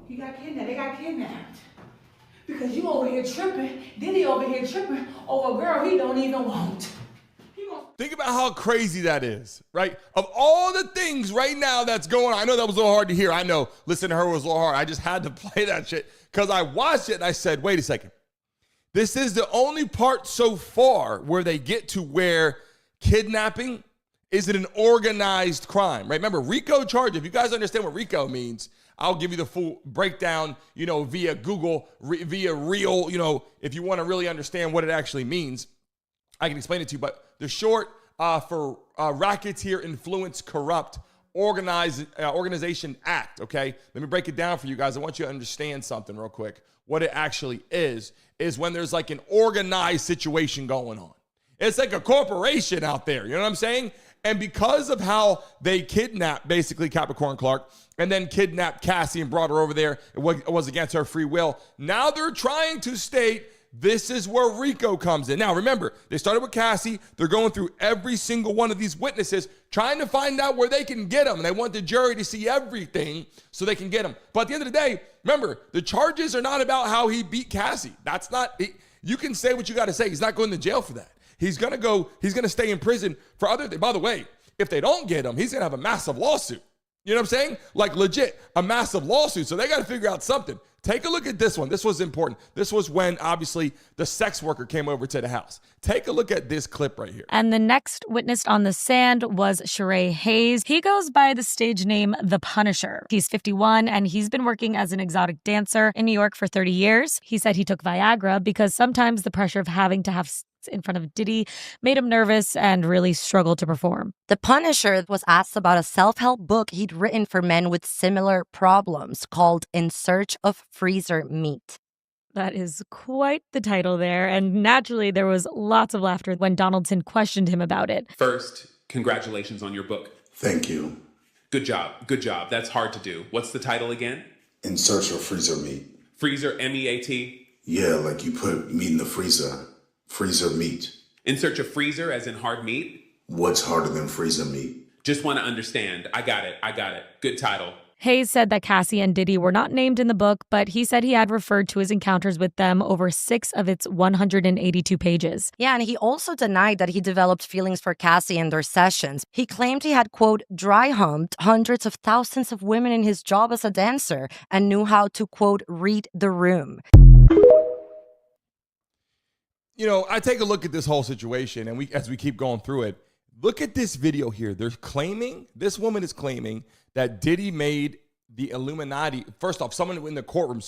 He got kidnapped. They got kidnapped. Because you over here tripping, Diddy over here tripping over a girl he don't even want. Think about how crazy that is, right? Of all the things right now that's going on, I know that was a little hard to hear. I know listening to her was a little hard. I just had to play that shit because I watched it and I said, wait a second. This is the only part so far where they get to where kidnapping is it an organized crime, right? Remember, RICO charge, if you guys understand what RICO means, I'll give you the full breakdown, via Google, via Real, if you want to really understand what it actually means. I can explain it to you, but the short for racketeer, influence, corrupt, organization act, okay? Let me break it down for you guys. I want you to understand something real quick. What it actually is when there's like an organized situation going on. It's like a corporation out there, you know what I'm saying? And because of how they kidnapped basically Capricorn Clark and then kidnapped Cassie and brought her over there, it was against her free will. Now they're trying to state this is where RICO comes in. Now, remember, they started with Cassie. They're going through every single one of these witnesses, trying to find out where they can get them. And they want the jury to see everything so they can get them. But at the end of the day, remember, the charges are not about how he beat Cassie. That's not, you can say what you got to say. He's not going to jail for that. He's going to stay in prison for other things. By the way, if they don't get him, he's going to have a massive lawsuit. You know what I'm saying? Like legit, a massive lawsuit. So they got to figure out something. Take a look at this one. This was important. This was when, obviously, the sex worker came over to the house. Take a look at this clip right here. And the next witness on the stand was Sheree Hayes. He goes by the stage name The Punisher. He's 51, and he's been working as an exotic dancer in New York for 30 years. He said he took Viagra because sometimes the pressure of having to have in front of Diddy made him nervous and really struggled to perform. The Punisher was asked about a self-help book he'd written for men with similar problems called In Search of Freezer Meat. That is quite the title there, and naturally there was lots of laughter when Donaldson questioned him about it. First, congratulations on your book. Thank you. Good job. Good job. That's hard to do. What's the title again? In Search of Freezer Meat. Freezer, M-E-A-T? Yeah, like you put meat in the freezer. Freezer meat. In search of freezer, as in hard meat? What's harder than freezer meat? Just want to understand. I got it. Good title. Hayes said that Cassie and Diddy were not named in the book, but he said he had referred to his encounters with them over 6 of its 182 pages. Yeah, and he also denied that he developed feelings for Cassie in their sessions. He claimed he had, quote, dry humped hundreds of thousands of women in his job as a dancer and knew how to, quote, read the room. I take a look at this whole situation, and as we keep going through it, look at this video here. This woman is claiming that Diddy made the Illuminati. First off, someone in the courtroom,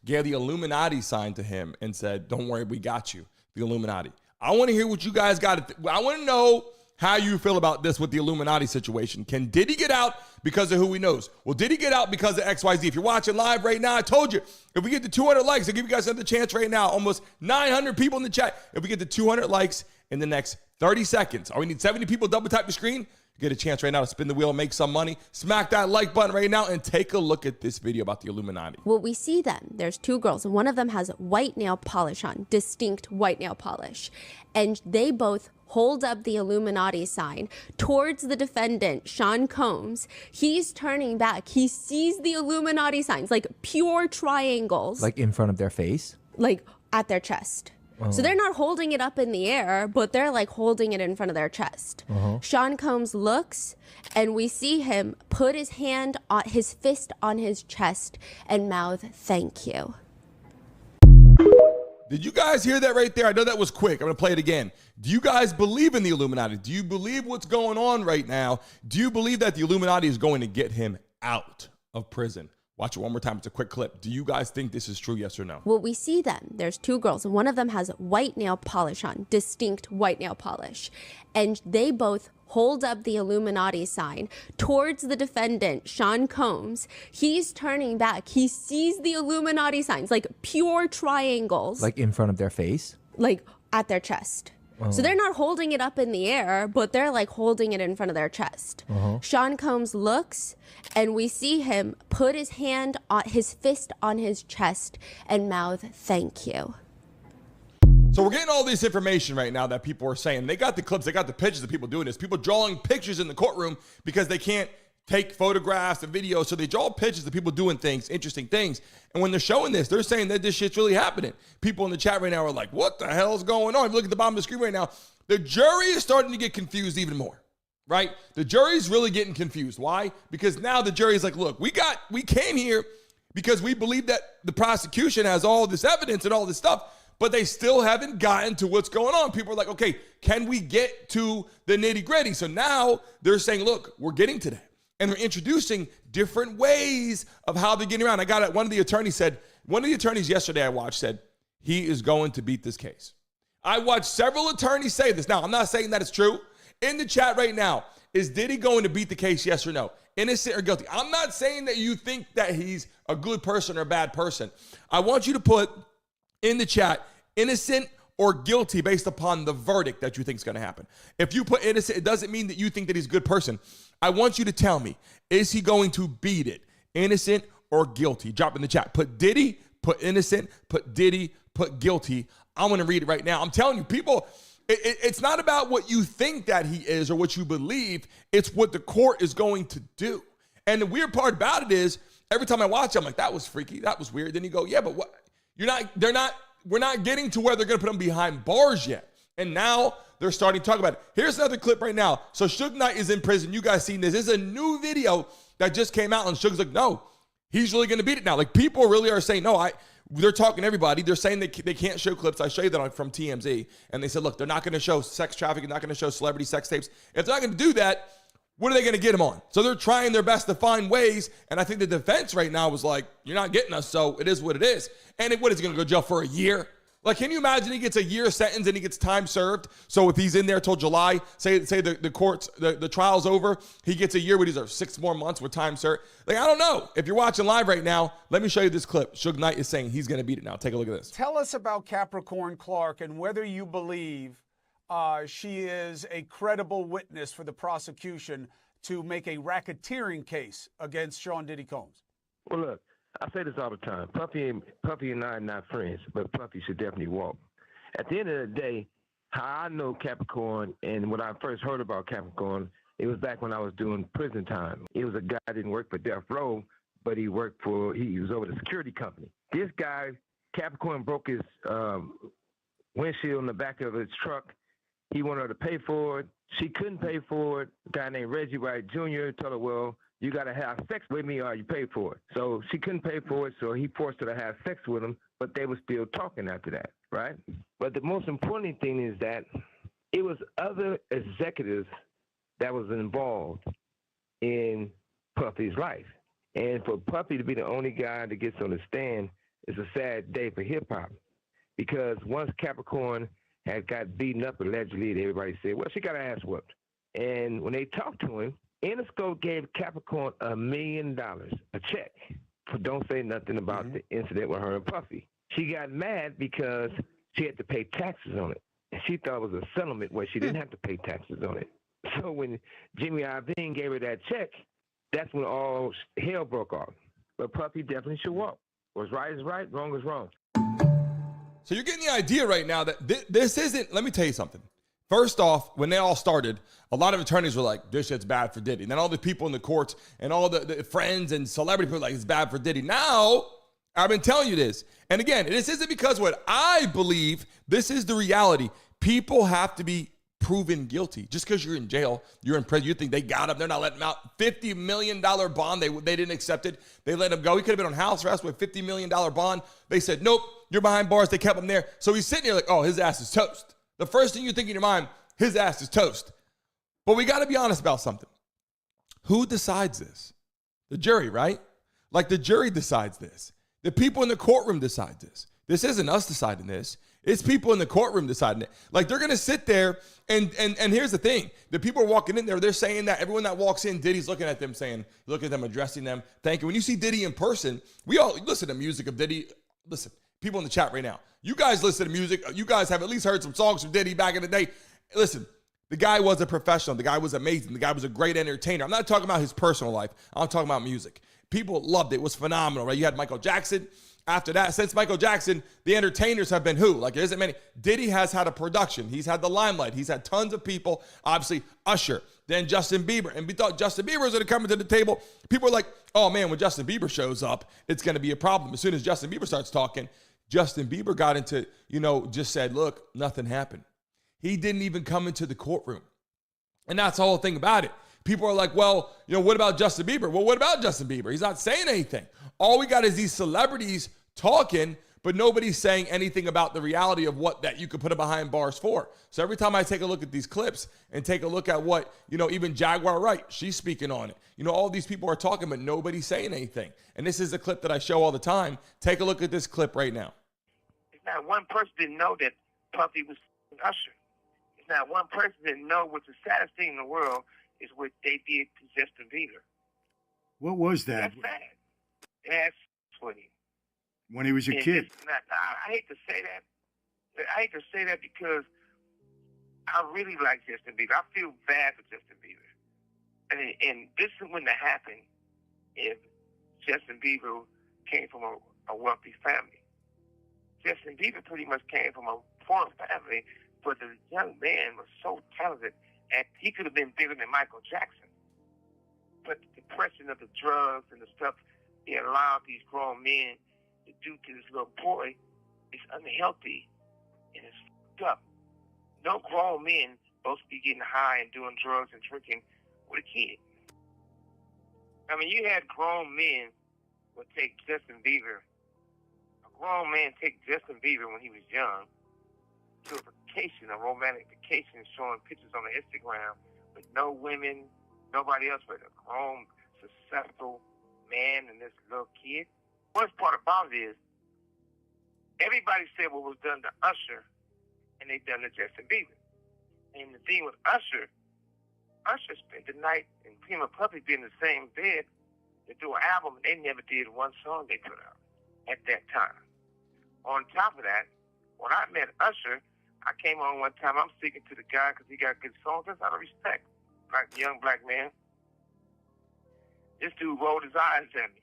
gave the Illuminati sign to him and said, don't worry, we got you, the Illuminati. I want to hear what you guys got. I want to know how you feel about this with the Illuminati situation. Can Diddy get out because of who he knows? Well, Diddy get out because of XYZ? If you're watching live right now, I told you, if we get to 200 likes, I'll give you guys another chance right now. Almost 900 people in the chat. If we get to 200 likes in the next 30 seconds, we need 70 people, double tap the screen. Get a chance right now to spin the wheel and make some money. Smack that like button right now and take a look at this video about the Illuminati. Well, we see then there's 2 girls, and one of them has white nail polish on, distinct white nail polish. And they both hold up the Illuminati sign towards the defendant, Sean Combs. He's turning back. He sees the Illuminati signs, like pure triangles. Like in front of their face? Like at their chest. So they're not holding it up in the air, but they're like holding it in front of their chest. Sean Combs looks, and we see him put his fist on his chest and mouth, "Thank you." Did you guys hear that right there? I know that was quick. I'm going to play it again. Do you guys believe in the Illuminati? Do you believe what's going on right now? Do you believe that the Illuminati is going to get him out of prison? Watch it one more time. It's a quick clip. Do you guys think this is true, yes or no? Well, we see then there's 2 girls, and one of them has white nail polish on, distinct white nail polish. And they both hold up the Illuminati sign towards the defendant, Sean Combs. He's turning back. He sees the Illuminati signs, like pure triangles. Like in front of their face? Like at their chest. So they're not holding it up in the air, but they're like holding it in front of their chest. Sean Combs looks, and we see him put his fist on his chest and mouth, "Thank you." So we're getting all this information right now that people are saying. They got the clips, they got the pictures of people doing this. People drawing pictures in the courtroom because they can't take photographs and videos. So they draw pictures of people doing things, interesting things. And when they're showing this, they're saying that this shit's really happening. People in the chat right now are like, what the hell's going on? If you look at the bottom of the screen right now, the jury is starting to get confused even more, right? The jury's really getting confused. Why? Because now the jury's like, look, we came here because we believe that the prosecution has all this evidence and all this stuff, but they still haven't gotten to what's going on. People are like, okay, can we get to the nitty gritty? So now they're saying, look, we're getting to that. And they're introducing different ways of how they're getting around. I got it. One of the attorneys yesterday I watched said, he is going to beat this case. I watched several attorneys say this. Now, I'm not saying that it's true. In the chat right now, is Diddy going to beat the case, yes or no? Innocent or guilty? I'm not saying that you think that he's a good person or a bad person. I want you to put in the chat, innocent or guilty based upon the verdict that you think is going to happen. If you put innocent, it doesn't mean that you think that he's a good person. I want you to tell me, is he going to beat it? Innocent or guilty? Drop in the chat. Put Diddy, put innocent, put Diddy, put guilty. I'm going to read it right now. I'm telling you, people, it's not about what you think that he is or what you believe. It's what the court is going to do. And the weird part about it is, every time I watch it, I'm like, that was freaky. That was weird. Then you go, yeah, but what? We're not getting to where they're going to put him behind bars yet. And now they're starting to talk about it. Here's another clip right now. So Suge Knight is in prison. You guys seen this. This is a new video that just came out, and Suge's like, no, he's really going to beat it now. Like, people really are saying, no, they're talking to everybody. They're saying they can't show clips. I showed you that from TMZ. And they said, look, they're not going to show sex trafficking, not going to show celebrity sex tapes. If they're not going to do that, what are they going to get him on? So they're trying their best to find ways. And I think the defense right now was like, you're not getting us, so it is what it is. And what is he going to go to jail for a year? Like, can you imagine he gets a year sentence and he gets time served? So if he's in there till July, say the trial's over, he gets a year, but he deserves 6 more months with time served. Like, I don't know. If you're watching live right now, let me show you this clip. Suge Knight is saying he's going to beat it now. Take a look at this. Tell us about Capricorn Clark and whether you believe she is a credible witness for the prosecution to make a racketeering case against Sean Diddy Combs. Well, look, I say this all the time. Puffy and I are not friends, but Puffy should definitely walk. At the end of the day, how I know Capricorn and when I first heard about Capricorn, it was back when I was doing prison time. It was a guy that didn't work for Death Row, but he was over the security company. This guy, Capricorn, broke his windshield in the back of his truck. He wanted her to pay for it. She couldn't pay for it. A guy named Reggie Wright Jr. told her, well, you got to have sex with me or you pay for it. So she couldn't pay for it, so he forced her to have sex with him, but they were still talking after that, right? But the most important thing is that it was other executives that was involved in Puffy's life. And for Puffy to be the only guy that gets on the stand is a sad day for hip-hop. Because once Capricorn had got beaten up allegedly, everybody said, well, she got her ass whooped. And when they talked to him, Interscope gave Capricorn $1 million, a check, for don't say nothing about the incident with her and Puffy. She got mad because she had to pay taxes on it. And she thought it was a settlement where she didn't have to pay taxes on it. So when Jimmy Iovine gave her that check, that's when all hell broke off. But Puffy definitely should walk. What's right is right, wrong is wrong. So you're getting the idea right now that this isn't, let me tell you something. First off, when they all started, a lot of attorneys were like, this shit's bad for Diddy. And then all the people in the courts and all the friends and celebrity people were like, it's bad for Diddy. Now, I've been telling you this. And again, this isn't because what I believe, this is the reality. People have to be proven guilty. Just because you're in jail, you're in prison, you think they got him, they're not letting him out. $50 million bond, they didn't accept it. They let him go. He could have been on house arrest with $50 million bond. They said, nope, you're behind bars. They kept him there. So he's sitting here like, oh, his ass is toast. The first thing you think in your mind, his ass is toast. But we got to be honest about something. Who decides this? The jury, right? Like the jury decides this. The people in the courtroom decide this. This isn't us deciding this. It's people in the courtroom deciding it. Like they're going to sit there and here's the thing. The people are walking in there. They're saying that everyone that walks in, Diddy's looking at them saying, look at them, addressing them. Thank you. When you see Diddy in person, we all listen to music of Diddy. Listen, people in the chat right now. You guys listen to music. You guys have at least heard some songs from Diddy back in the day. Listen, the guy was a professional. The guy was amazing. The guy was a great entertainer. I'm not talking about his personal life. I'm talking about music. People loved it. It was phenomenal, right? You had Michael Jackson. after that, since Michael Jackson, the entertainers have been who? Like, there isn't many. Diddy has had a production. He's had the limelight. He's had tons of people. Obviously, Usher, then Justin Bieber. And we thought Justin Bieber was going to come into the table. People were like, oh, man, when Justin Bieber shows up, it's going to be a problem. As soon as Justin Bieber starts talking, Justin Bieber got into, just said, look, nothing happened. He didn't even come into the courtroom. And that's the whole thing about it. People are like, well, what about Justin Bieber? Well, what about Justin Bieber? He's not saying anything. All we got is these celebrities talking, but nobody's saying anything about the reality of what that you could put them behind bars for. So every time I take a look at these clips and take a look at what, even Jaguar Wright, she's speaking on it. All these people are talking, but nobody's saying anything. And this is a clip that I show all the time. Take a look at this clip right now. It's not one person didn't know that Puffy was Usher. It's not one person didn't know what's the saddest thing in the world is what they did to Justin Bieber. What was that? That's sad. That's funny. When he was a kid. I hate to say that. I hate to say that because I really like Justin Bieber. I feel bad for Justin Bieber. And this wouldn't have happened if Justin Bieber came from a wealthy family. Justin Bieber pretty much came from a poor family, but the young man was so talented, and he could have been bigger than Michael Jackson. But the depression of the drugs and the stuff they allowed these grown men to do to this little boy is unhealthy and it's fucked up. No grown men supposed to be getting high and doing drugs and drinking with a kid. I mean, you had grown men would take Justin Bieber. A grown man take Justin Bieber when he was young to a vacation, a romantic vacation, showing pictures on the Instagram with no women, nobody else but a grown, successful man and this little kid. Worst part about it is everybody said what was done to Usher and they done to Justin Bieber. And the thing with Usher spent the night and him and Puffy being in the same bed to do an album, and they never did one song they put out at that time. On top of that, when I met Usher, I came on one time, I'm speaking to the guy because he got good songs. That's out of respect. Like a young black man. This dude rolled his eyes at me.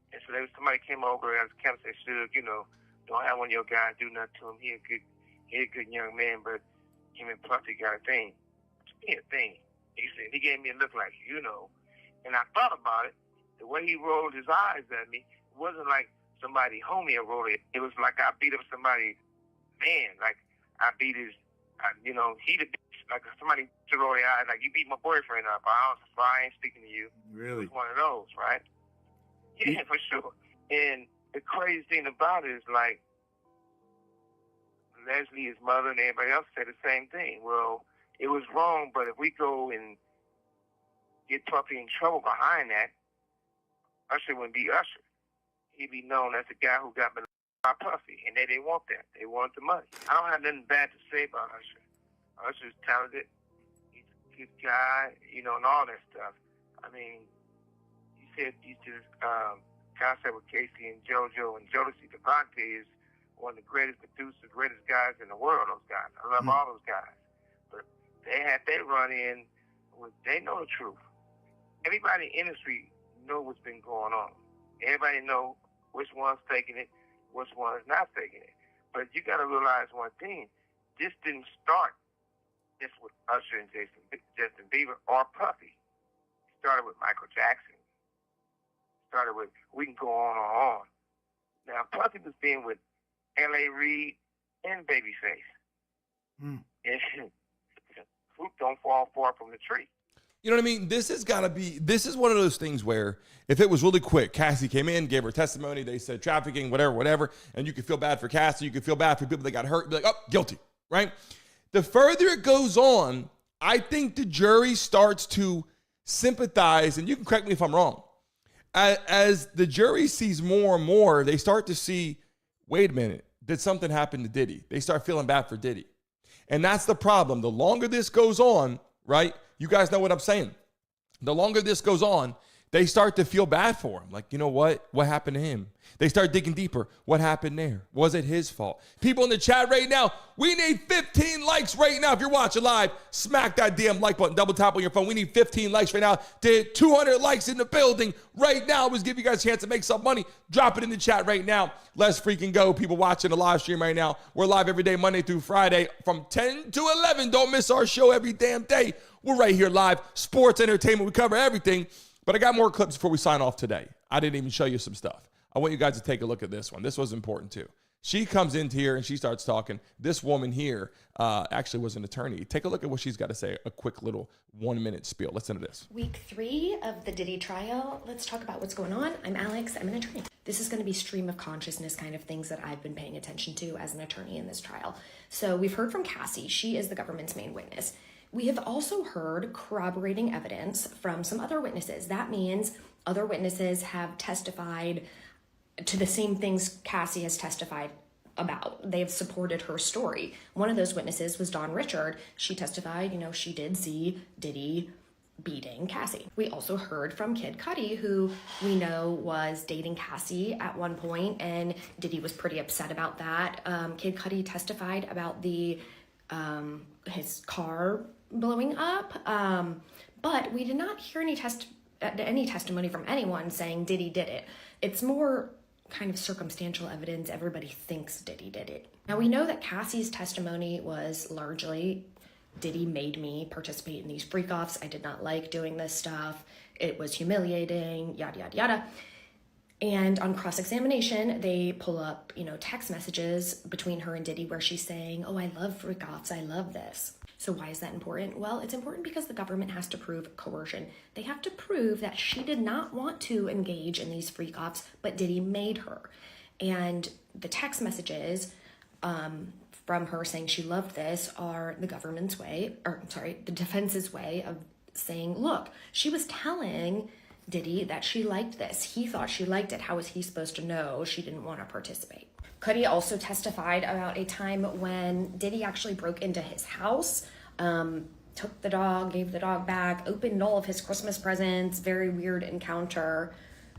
And so somebody came over and kind of said, Suge, don't have one of your guys do nothing to him. He a good young man, but him and Puffy got a thing. He a thing. He said, he gave me a look like, And I thought about it. The way he rolled his eyes at me, it wasn't like somebody homie rolled it. It was like I beat up somebody, man. Like I beat his, he the bitch. Like somebody to roll their eyes, like you beat my boyfriend up. I ain't speaking to you. Really? It was one of those, right? Yeah, for sure. And the crazy thing about it is like Leslie, his mother, and everybody else said the same thing. Well, it was wrong, but if we go and get Puffy in trouble behind that, Usher wouldn't be Usher. He'd be known as the guy who got by Puffy, and they didn't want that. They wanted the money. I don't have nothing bad to say about Usher. Usher's talented. He's a good guy, and all that stuff. I mean, he said he's just concept with Cassie and JoJo and Jodeci. Devontae is one of the greatest producers, greatest guys in the world, those guys. I love all those guys. But they had their run in, they know the truth. Everybody in the industry know what's been going on. Everybody know which one's faking it, which one's not faking it. But you got to realize one thing. This didn't start just with Usher and Justin Bieber or Puffy. It started with Michael Jackson. Started with, we can go on and on. Now, Puffy was being with L.A. Reid and Babyface. And fruit don't fall far from the tree. You know what I mean? This is one of those things where if it was really quick, Cassie came in, gave her testimony, they said trafficking, whatever, and you could feel bad for Cassie, you could feel bad for people that got hurt, be like, oh, guilty, right? The further it goes on, I think the jury starts to sympathize, and you can correct me if I'm wrong. As the jury sees more and more, they start to see, wait a minute, did something happen to Diddy? They start feeling bad for Diddy. And that's the problem. The longer this goes on, right? You guys know what I'm saying. The longer this goes on, they start to feel bad for him. Like, you know what? What happened to him? They start digging deeper. What happened there? Was it his fault? People in the chat right now, we need 15 likes right now. If you're watching live, smack that damn like button. Double tap on your phone. We need 15 likes right now. To hit 200 likes in the building right now. Let's give you guys a chance to make some money. Drop it in the chat right now. Let's freaking go. People watching the live stream right now. We're live every day, Monday through Friday from 10 to 11. Don't miss our show every damn day. We're right here live. Sports, entertainment. We cover everything. But I got more clips before we sign off today. I didn't even show you some stuff. I want you guys to take a look at this one. This was important too. She comes into here and she starts talking. This woman here actually was an attorney. Take a look at what she's got to say. A quick little 1-minute spiel. Listen to this. Week 3 of the Diddy trial. Let's talk about what's going on. I'm Alex. I'm an attorney. This is going to be stream of consciousness kind of things that I've been paying attention to as an attorney in this trial. So we've heard from Cassie. She is the government's main witness. We have also heard corroborating evidence from some other witnesses. That means other witnesses have testified to the same things Cassie has testified about. They've supported her story. One of those witnesses was Dawn Richard. She testified, she did see Diddy beating Cassie. We also heard from Kid Cudi, who we know was dating Cassie at one point, and Diddy was pretty upset about that. Kid Cudi testified about his car blowing up, but we did not hear any testimony from anyone saying Diddy did it. It's more kind of circumstantial evidence. Everybody thinks Diddy did it. Now we know that Cassie's testimony was largely, Diddy made me participate in these freak-offs. I did not like doing this stuff. It was humiliating, yada, yada, yada. And on cross-examination, they pull up, text messages between her and Diddy where she's saying, oh, I love freak-offs, I love this. So why is that important? Well, it's important because the government has to prove coercion. They have to prove that she did not want to engage in these freak-offs, but Diddy made her. And the text messages from her saying she loved this are the the defense's way of saying, look, she was telling Diddy that she liked this. He thought she liked it. How was he supposed to know she didn't want to participate? Cudi also testified about a time when Diddy actually broke into his house, took the dog, gave the dog back, opened all of his Christmas presents, very weird encounter.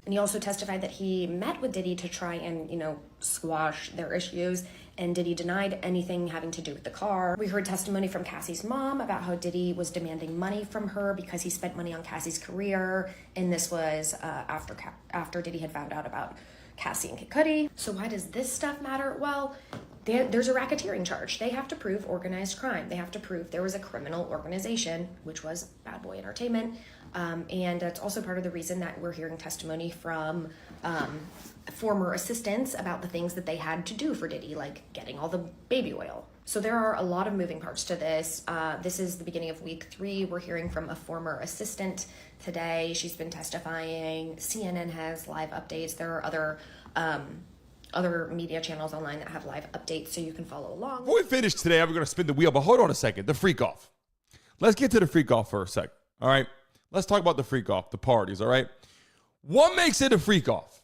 And he also testified that he met with Diddy to try and, squash their issues, and Diddy denied anything having to do with the car. We heard testimony from Cassie's mom about how Diddy was demanding money from her because he spent money on Cassie's career, and this was after Diddy had found out about Cassie and Kid Cudi. So why does this stuff matter? Well, there's a racketeering charge. They have to prove organized crime. They have to prove there was a criminal organization, which was Bad Boy Entertainment. And that's also part of the reason that we're hearing testimony from former assistants about the things that they had to do for Diddy, like getting all the baby oil. So there are a lot of moving parts to this. This is the beginning of week 3. We're hearing from a former assistant today. She's been testifying. CNN has live updates. There are other media channels online that have live updates, so you can follow along. Before we finish today, we're going to spin the wheel, but hold on a second. The freak off. Let's get to the freak off for a second. All right. Let's talk about the freak off, the parties. All right. What makes it a freak off?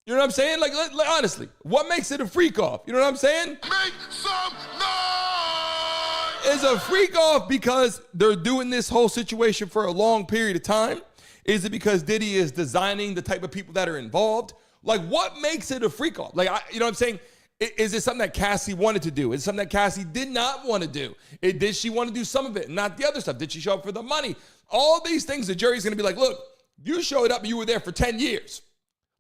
You know what I'm saying? Like honestly, what makes it a freak off? You know what I'm saying? Make some noise! Is a freak off because they're doing this whole situation for a long period of time? Is it because Diddy is designing the type of people that are involved? Like, what makes it a freak off? Like, you know what I'm saying? Is it something that Cassie wanted to do? Is it something that Cassie did not want to do? Did she want to do some of it, not the other stuff? Did she show up for the money? All these things, the jury's going to be like, look, you showed up and you were there for 10 years.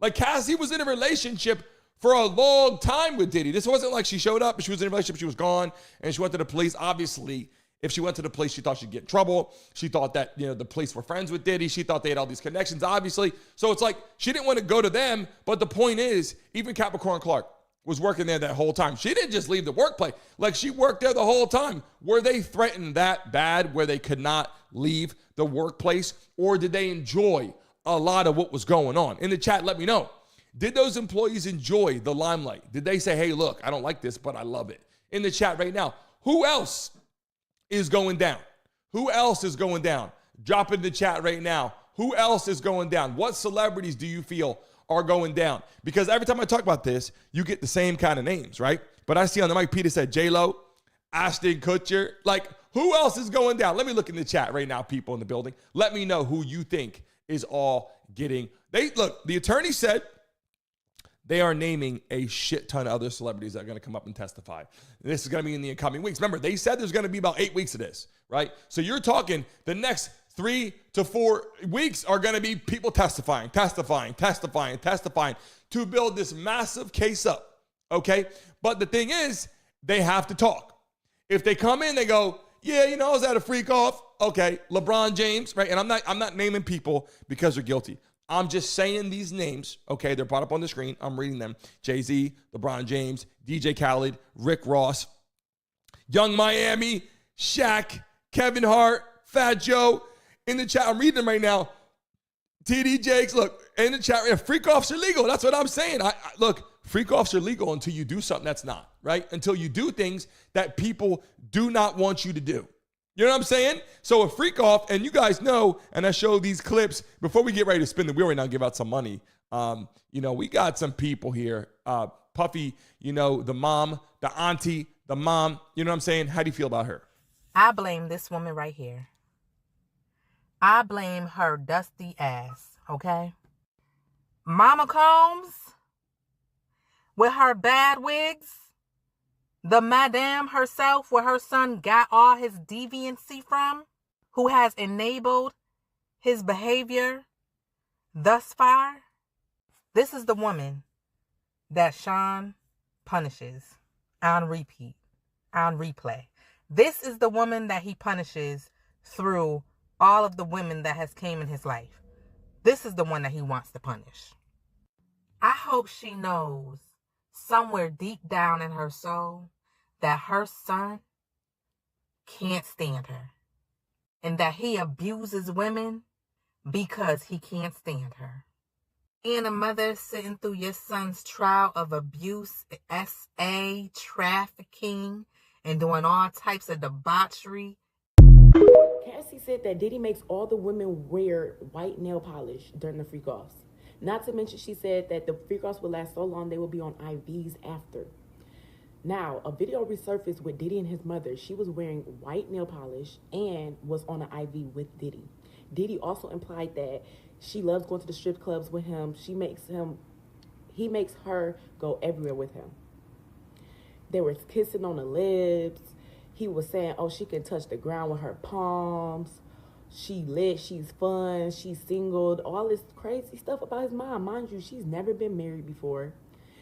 Like, Cassie was in a relationship for a long time with Diddy. This wasn't like she showed up and she was in a relationship, she was gone, and she went to the police. Obviously, if she went to the police, she thought she'd get in trouble. She thought that, the police were friends with Diddy. She thought they had all these connections, obviously. So it's like she didn't want to go to them. But the point is, even Capricorn Clark was working there that whole time. She didn't just leave the workplace. Like, she worked there the whole time. Were they threatened that bad where they could not leave the workplace? Or did they enjoy a lot of what was going on? In the chat, let me know. Did those employees enjoy the limelight? Did they say, hey, look, I don't like this, but I love it? In the chat right now, who else is going down? Who else is going down? Drop in the chat right now. Who else is going down? What celebrities do you feel are going down? Because every time I talk about this, you get the same kind of names, right? But I see on the mic, Peter said J-Lo, Ashton Kutcher. Like, who else is going down? Let me look in the chat right now, people in the building. Let me know who you think is all getting, the attorney said they are naming a shit ton of other celebrities that are going to come up and testify. This is going to be in the incoming weeks. Remember, they said there's going to be about 8 weeks of this, right? So you're talking the next 3 to 4 weeks are going to be people testifying to build this massive case up, okay? But the thing is, they have to talk. If they come in, they go, yeah, I was at a freak off. Okay, LeBron James, right? And I'm not naming people because they're guilty. I'm just saying these names, okay? They're brought up on the screen. I'm reading them. Jay-Z, LeBron James, DJ Khaled, Rick Ross, Young Miami, Shaq, Kevin Hart, Fat Joe. In the chat, I'm reading them right now. TD Jakes, look, in the chat, freak offs are legal. That's what I'm saying. Look, freak offs are legal until you do something that's not, right? Until you do things that people do not want you to do. You know what I'm saying? So a freak off, and you guys know, and I show these clips before we get ready to spin the wheel right now and give out some money. We got some people here. Puffy, the mom, the auntie, the mom. You know what I'm saying? How do you feel about her? I blame this woman right here. I blame her dusty ass, okay? Mama Combs, with her bad wigs, the madame herself where her son got all his deviancy from, who has enabled his behavior thus far. This is the woman that Sean punishes on repeat, on replay. This is the woman that he punishes through all of the women that has came in his life. This is the one that he wants to punish. I hope she knows somewhere deep down in her soul that her son can't stand her and that he abuses women because he can't stand her. And a mother sitting through your son's trial of abuse, SA, trafficking, and doing all types of debauchery. Cassie said that Diddy makes all the women wear white nail polish during the freak-offs. Not to mention, she said that the freak-offs will last so long they will be on IVs after. Now, a video resurfaced with Diddy and his mother. She was wearing white nail polish and was on an IV with Diddy. Diddy also implied that she loves going to the strip clubs with him. He makes her go everywhere with him. They were kissing on the lips. He was saying, oh, she can touch the ground with her palms. She lit, she's fun, she's singled, all this crazy stuff about his mom. Mind you, she's never been married before.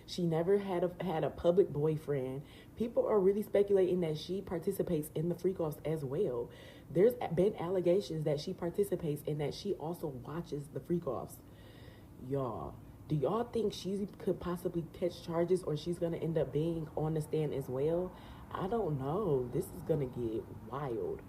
She never had a public boyfriend. People are really speculating that she participates in the freak-offs as well. There's been allegations that she participates and that she also watches the freak-offs. Y'all, do y'all think she could possibly catch charges or she's going to end up being on the stand as well? I don't know. This is going to get wild.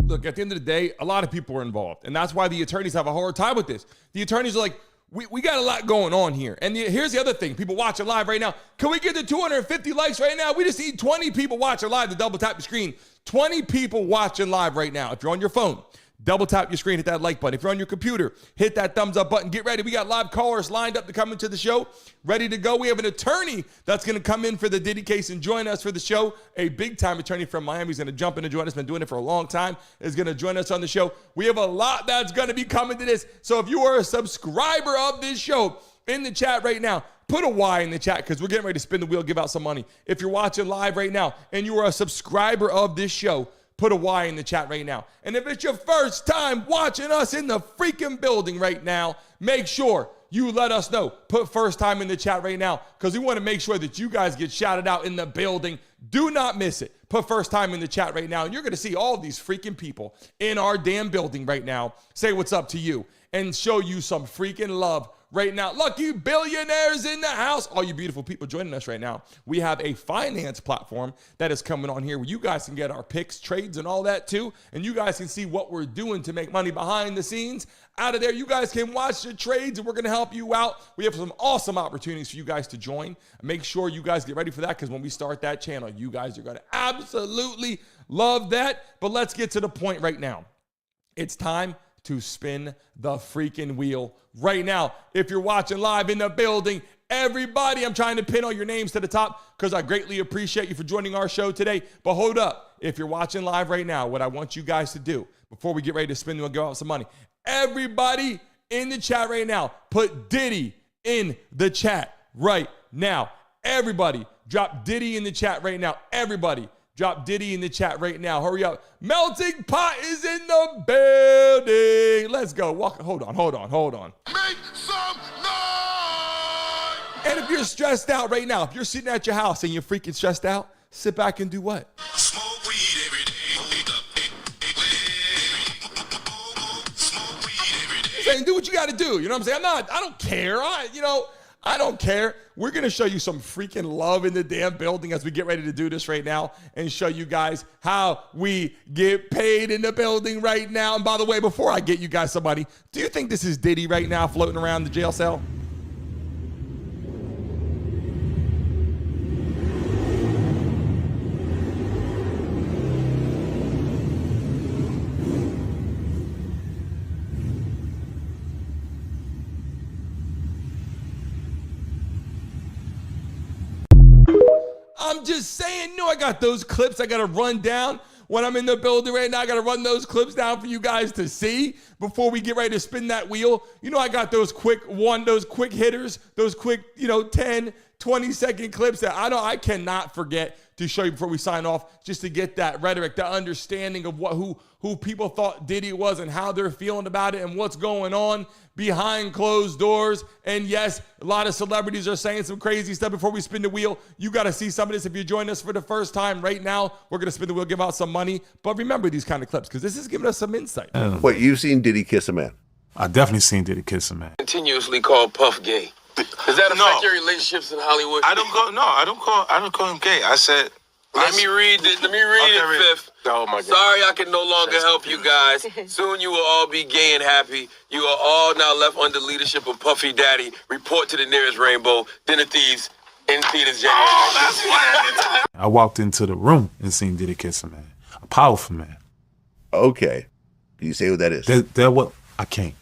Look, at the end of the day, a lot of people are involved. And that's why the attorneys have a hard time with this. The attorneys are like, we got a lot going on here. And here's the other thing. People watching live right now. Can we get to 250 likes right now? We just need 20 people watching live to double tap the screen. 20 people watching live right now. If you're on your phone, double tap your screen, hit that like button. If you're on your computer, hit that thumbs up button. Get ready. We got live callers lined up to come into the show, ready to go. We have an attorney that's going to come in for the Diddy case and join us for the show. A big-time attorney from Miami is going to jump in and join us. Been doing it for a long time. Is going to join us on the show. We have a lot that's going to be coming to this. So if you are a subscriber of this show, in the chat right now, put a Y in the chat because we're getting ready to spin the wheel, give out some money. If you're watching live right now and you are a subscriber of this show, put a Y in the chat right now. And if it's your first time watching us in the freaking building right now, make sure you let us know. Put first time in the chat right now because we want to make sure that you guys get shouted out in the building. Do not miss it. Put first time in the chat right now. And you're going to see all these freaking people in our damn building right now say what's up to you and show you some freaking love right now. Lucky billionaires in the house. All you beautiful people joining us right now. We have a finance platform that is coming on here where you guys can get our picks, trades, and all that too. And you guys can see what we're doing to make money behind the scenes. Out of there, you guys can watch the trades and we're going to help you out. We have some awesome opportunities for you guys to join. Make sure you guys get ready for that because when we start that channel, you guys are going to absolutely love that. But let's get to the point right now. It's time to spin the freaking wheel right now. If you're watching live in the building, everybody, I'm trying to pin all your names to the top because I greatly appreciate you for joining our show today. But hold up. If you're watching live right now, what I want you guys to do before we get ready to spin the wheel and go out some money, Everybody in the chat right now, put Diddy in the chat right now. Everybody, drop Diddy in the chat right now. Everybody, drop Diddy in the chat right now. Hurry up. Melting Pot is in the building. Let's go. Hold on. Make some noise! And if you're stressed out right now, if you're sitting at your house and you're freaking stressed out, sit back and do what? Smoke weed every day. Saying, do what you got to do. You know what I'm saying? I don't care. I don't care. We're going to show you some freaking love in the damn building as we get ready to do this right now and show you guys how we get paid in the building right now. And by the way, before I get you guys somebody, do you think this is Diddy right now floating around the jail cell? I'm just saying, I got those clips I got to run down when I'm in the building right now. I got to run those clips down for you guys to see before we get ready to spin that wheel. I got those quick hitters, those quick, 10, 20-second clips that I cannot forget to show you before we sign off, just to get that rhetoric, the understanding of who people thought Diddy was and how they're feeling about it and what's going on behind closed doors. And yes, a lot of celebrities are saying some crazy stuff before we spin the wheel. You got to see some of this. If you're joining us for the first time right now, we're going to spin the wheel, give out some money. But remember these kind of clips because this is giving us some insight. Wait, you've sseen Diddy kiss a man? I definitely seen Diddy kiss a man. Continuously called Puff gay. Does that affect your relationships in Hollywood? I don't call him gay. I said, Let me read it, Fifth. Oh my God. Sorry I can no longer help you guys. Soon you will all be gay and happy. You are all now left under leadership of Puffy Daddy. Report to the nearest rainbow. Dinner thieves in theaters January. Oh, that's what I walked into the room and seen Diddy kiss a man. A powerful man. Okay. Can you say who that is? That what? I can't.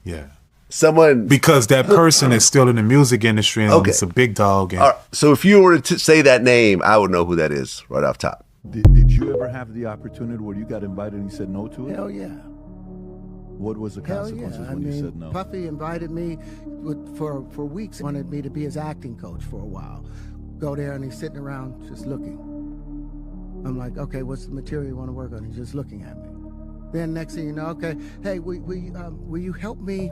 Yeah. Someone, because that person is still in the music industry and it's a big dog. And so if you were to say that name, I would know who that is right off top. Did you ever have the opportunity where you got invited and you said no to it? Hell yeah. What was the consequences when you said no? Puffy invited me for weeks, wanted me to be his acting coach for a while. Go there and he's sitting around just looking. I'm like, okay, what's the material you want to work on? He's just looking at me. Then next thing you know, okay, hey, will you help me?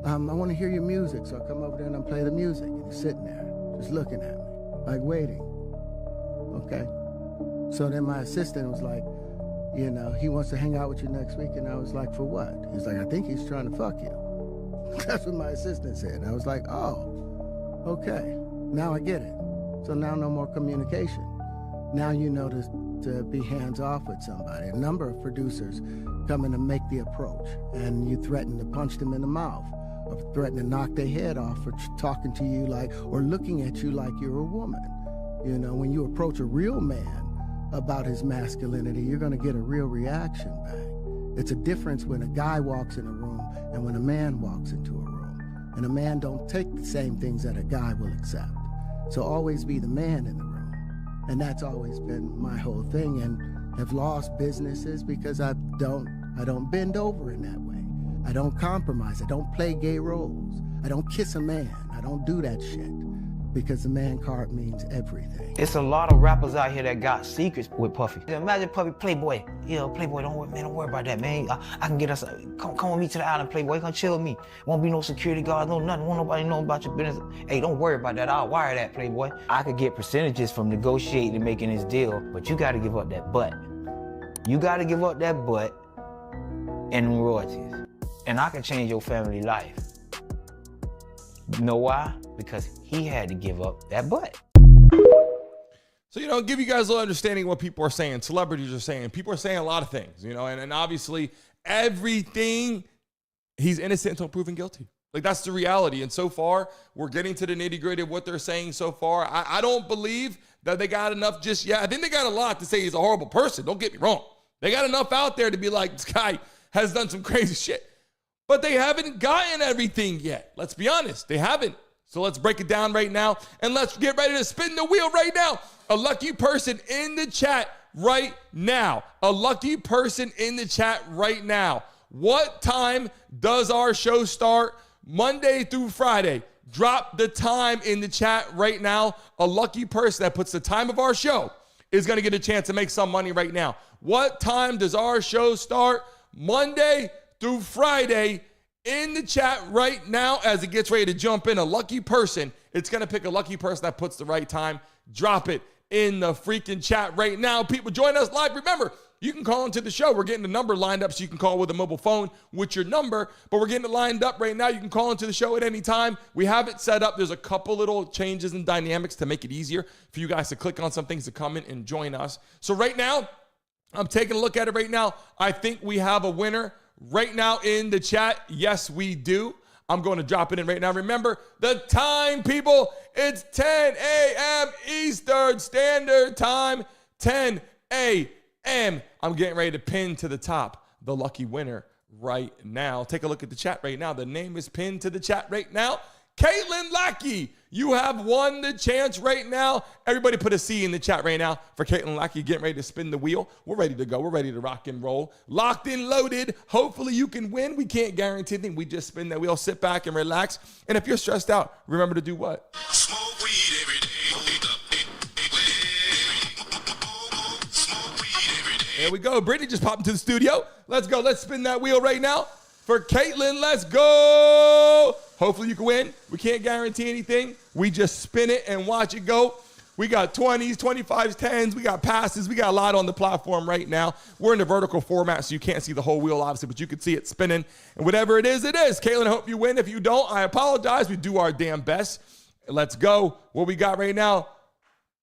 I want to hear your music. So I come over there and I play the music. And he's sitting there, just looking at me, like waiting. Okay. So then my assistant was like, he wants to hang out with you next week. And I was like, for what? He's like, I think he's trying to fuck you. That's what my assistant said. And I was like, oh, okay. Now I get it. So now no more communication. Now you know to be hands off with somebody. A number of producers come in to make the approach, and you threaten to punch them in the mouth, or threaten to knock their head off for talking to you or looking at you like you're a woman. When you approach a real man about his masculinity, you're going to get a real reaction back. It's a difference when a guy walks in a room and when a man walks into a room. And a man don't take the same things that a guy will accept. So always be the man in the room. And that's always been my whole thing, and have lost businesses because I don't bend over in that way. I don't compromise. I don't play gay roles. I don't kiss a man. I don't do that shit because the man card means everything. It's a lot of rappers out here that got secrets with Puffy. Imagine Puffy, Playboy. Playboy, don't worry about that, man. I can get us, come with me to the island, Playboy. Come chill with me. Won't be no security guard, no nothing. Won't nobody know about your business. Hey, don't worry about that. I'll wire that, Playboy. I could get percentages from negotiating and making this deal, but you gotta give up that butt. You gotta give up that butt and royalties. And I can change your family life. You know why? Because he had to give up that butt. So, give you guys a little understanding of what people are saying, celebrities are saying. People are saying a lot of things, and obviously everything, he's innocent until proven guilty. Like, that's the reality. And so far, we're getting to the nitty gritty of what they're saying so far. I don't believe that they got enough just yet. I think they got a lot to say he's a horrible person. Don't get me wrong. They got enough out there to be like, this guy has done some crazy shit. But they haven't gotten everything yet. Let's be honest. They haven't. So let's break it down right now, and let's get ready to spin the wheel right now. A lucky person in the chat right now. A lucky person in the chat right now. What time does our show start? Monday through Friday. Drop the time in the chat right now. A lucky person that puts the time of our show is going to get a chance to make some money right now. What time does our show start? Monday through Friday. In the chat right now as it gets ready to jump in. A lucky person. It's going to pick a lucky person that puts the right time. Drop it in the freaking chat right now. People, join us live. Remember, you can call into the show. We're getting the number lined up so you can call with a mobile phone with your number, but we're getting it lined up right now. You can call into the show at any time. We have it set up. There's a couple little changes and dynamics to make it easier for you guys to click on some things to come in and join us. So right now, I'm taking a look at it right now. I think we have a winner right now in the chat. Yes, we do. I'm going to drop it in right now. Remember the time, people. It's 10 a.m. Eastern Standard Time. 10 a.m. I'm getting ready to pin to the top the lucky winner right now. Take a look at the chat right now. The name is pinned to the chat right now. Caitlin Lackey, you have won the chance right now. Everybody put a C in the chat right now for Caitlin Lackey getting ready to spin the wheel. We're ready to go. We're ready to rock and roll. Locked and loaded. Hopefully you can win. We can't guarantee anything. We just spin that wheel. Sit back and relax. And if you're stressed out, remember to do what? Smoke weed every day. There we go. Brittany just popped into the studio. Let's go. Let's spin that wheel right now for Caitlin. Let's go. Hopefully you can win. We can't guarantee anything. We just spin it and watch it go. We got 20s, 25s, 10s. We got passes. We got a lot on the platform right now. We're in the vertical format, so you can't see the whole wheel, obviously, but you can see it spinning. And whatever it is, it is. Caitlin, I hope you win. If you don't, I apologize. We do our damn best. Let's go. What we got right now?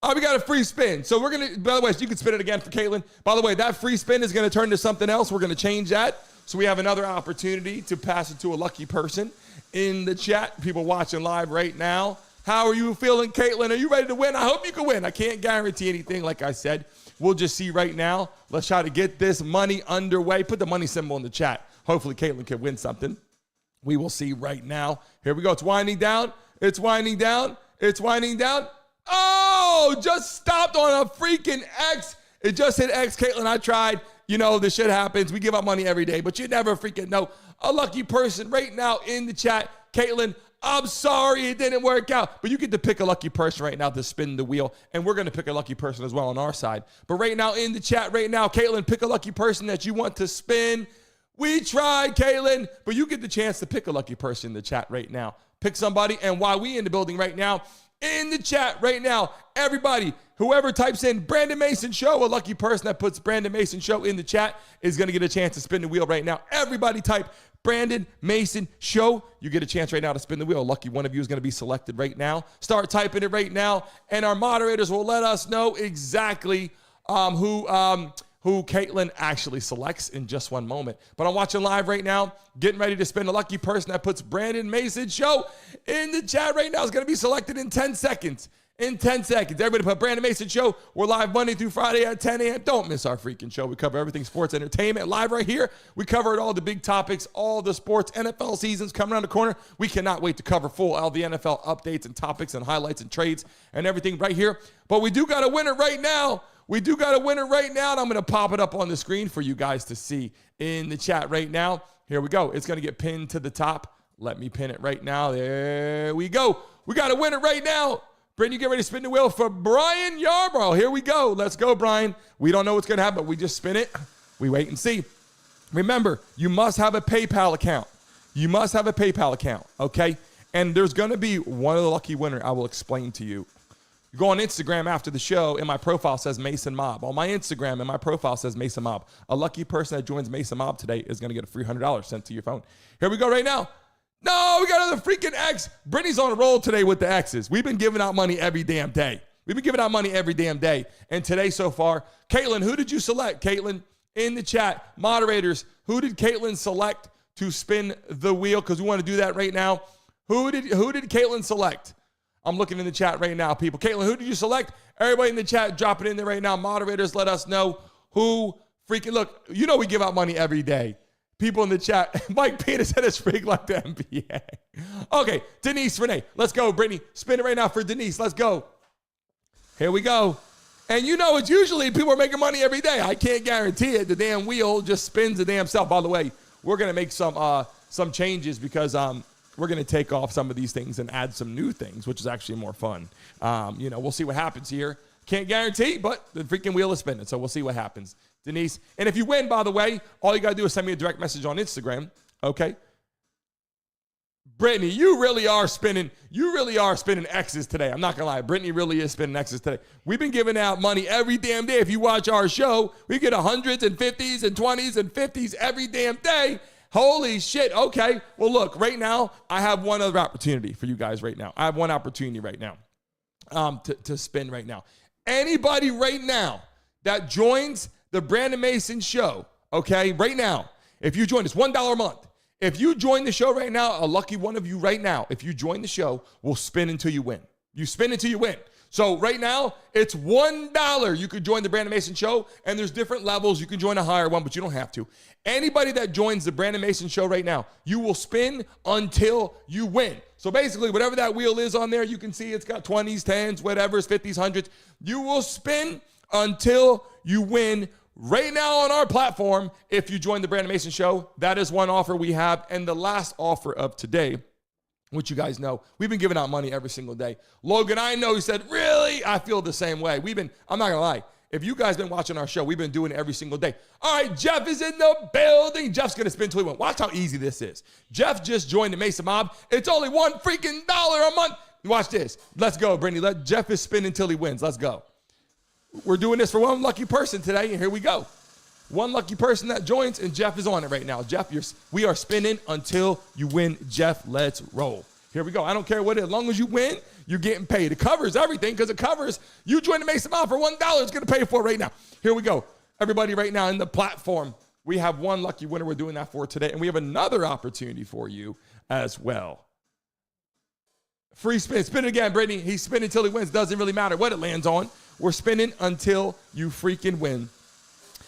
Oh, we got a free spin. So we're going to, by the way, so you can spin it again for Caitlin. By the way, that free spin is going to turn to something else. We're going to change that. So we have another opportunity to pass it to a lucky person in the chat. People watching live right now. How are you feeling, Caitlin? Are you ready to win? I hope you can win. I can't guarantee anything, like I said. We'll just see right now. Let's try to get this money underway. Put the money symbol in the chat. Hopefully Caitlin can win something. We will see right now. Here we go. It's winding down. It's winding down. It's winding down. Oh, just stopped on a freaking X. It just hit X. Caitlin, I tried. You know, this shit happens. We give out money every day, but you never freaking know. A lucky person right now in the chat. Caitlin, I'm sorry it didn't work out, but you get to pick a lucky person right now to spin the wheel, and we're going to pick a lucky person as well on our side. But right now in the chat right now, Caitlin, pick a lucky person that you want to spin. We tried, Caitlin, but you get the chance to pick a lucky person in the chat right now. Pick somebody, and while we in the building right now, in the chat right now, everybody, whoever types in Brandon Mason Show, a lucky person that puts Brandon Mason Show in the chat is going to get a chance to spin the wheel right now. Everybody type Brandon Mason Show. You get a chance right now to spin the wheel. A lucky one of you is going to be selected right now. Start typing it right now, and our moderators will let us know exactly who Caitlin actually selects in just one moment. But I'm watching live right now, getting ready to spin a lucky person that puts Brandon Mason Show in the chat right now is going to be selected in 10 seconds. In 10 seconds. Everybody put Brandon Mason Show. We're live Monday through Friday at 10 a.m. Don't miss our freaking show. We cover everything sports entertainment live right here. We covered all the big topics, all the sports. NFL season's coming around the corner. We cannot wait to cover all the NFL updates and topics and highlights and trades and everything right here. But we do got a winner right now. We do got a winner right now, and I'm going to pop it up on the screen for you guys to see in the chat right now. Here we go. It's going to get pinned to the top. Let me pin it right now. There we go. We got a winner right now. Brittany, get ready to spin the wheel for Brian Yarborough. Here we go. Let's go, Brian. We don't know what's going to happen, but we just spin it. We wait and see. Remember, you must have a PayPal account. You must have a PayPal account, okay? And there's going to be one of the lucky winner I will explain to you. You go on Instagram after the show, and my profile says Mason Mob. On my Instagram, and my profile says Mason Mob. A lucky person that joins Mason Mob today is going to get a free $100 sent to your phone. Here we go right now. No, we got another freaking X. Brittany's on a roll today with the X's. We've been giving out money every damn day. We've been giving out money every damn day. And today so far, Caitlin, who did you select? Caitlin, in the chat, moderators, who did Caitlin select to spin the wheel? Because we want to do that right now. Who did Caitlin select? I'm looking in the chat right now, people. Caitlin, who did you select? Everybody in the chat, drop it in there right now. Moderators, let us know who freaking, look, you know we give out money every day. People in the chat, Mike Peter said it's rigged like the NBA. Okay, Denise Renee, let's go. Brittany, spin it right now for Denise. Let's go. Here we go. And you know, it's usually people are making money every day. I can't guarantee it. The damn wheel just spins the damn self. By the way, we're going to make some changes because we're going to take off some of these things and add some new things, which is actually more fun. We'll see what happens here. Can't guarantee, but the freaking wheel is spinning, so we'll see what happens. Denise, and if you win, by the way, all you got to do is send me a direct message on Instagram, okay? Brittany, you really are spinning X's today. I'm not going to lie. Brittany really is spinning X's today. We've been giving out money every damn day. If you watch our show, we get 100s and 50s and 20s and 50s every damn day. Holy shit. Okay. Well, look, right now, I have one other opportunity for you guys right now. I have one opportunity right now to spin right now. Anybody right now that joins the Brandon Mason show, okay, right now, if you join us, $1 a month. If you join the show right now, a lucky one of you right now, if you join the show, will spin until you win. You spin until you win. So right now, it's $1. You could join the Brandon Mason show, and there's different levels. You can join a higher one, but you don't have to. Anybody that joins the Brandon Mason show right now, you will spin until you win. So basically, whatever that wheel is on there, you can see it's got 20s, 10s, whatever, 50s, 100s. You will spin until you win. Right now on our platform, if you join the Brandon Mason show, that is one offer we have. And the last offer of today, which you guys know, we've been giving out money every single day. Logan, I know, he said, really? I feel the same way. I'm not going to lie. If you guys been watching our show, we've been doing it every single day. All right, Jeff is in the building. Jeff's going to spin till he wins. Watch how easy this is. Jeff just joined the Mason Mob. It's only $1 freaking a month. Watch this. Let's go, Brittany. Jeff is spinning until he wins. Let's go. We're doing this for one lucky person today, and here we go. One lucky person that joins, and Jeff is on it right now. Jeff, we are spinning until you win. Jeff, let's roll. Here we go. I don't care what it is. As long as you win, you're getting paid. It covers everything because it covers you join the Mason Mob for $1. It's going to pay for it right now. Here we go. Everybody right now in the platform, we have one lucky winner we're doing that for today, and we have another opportunity for you as well. Free spin. Spin it again, Brittany. He's spinning until he wins. Doesn't really matter what it lands on. We're spinning until you freaking win.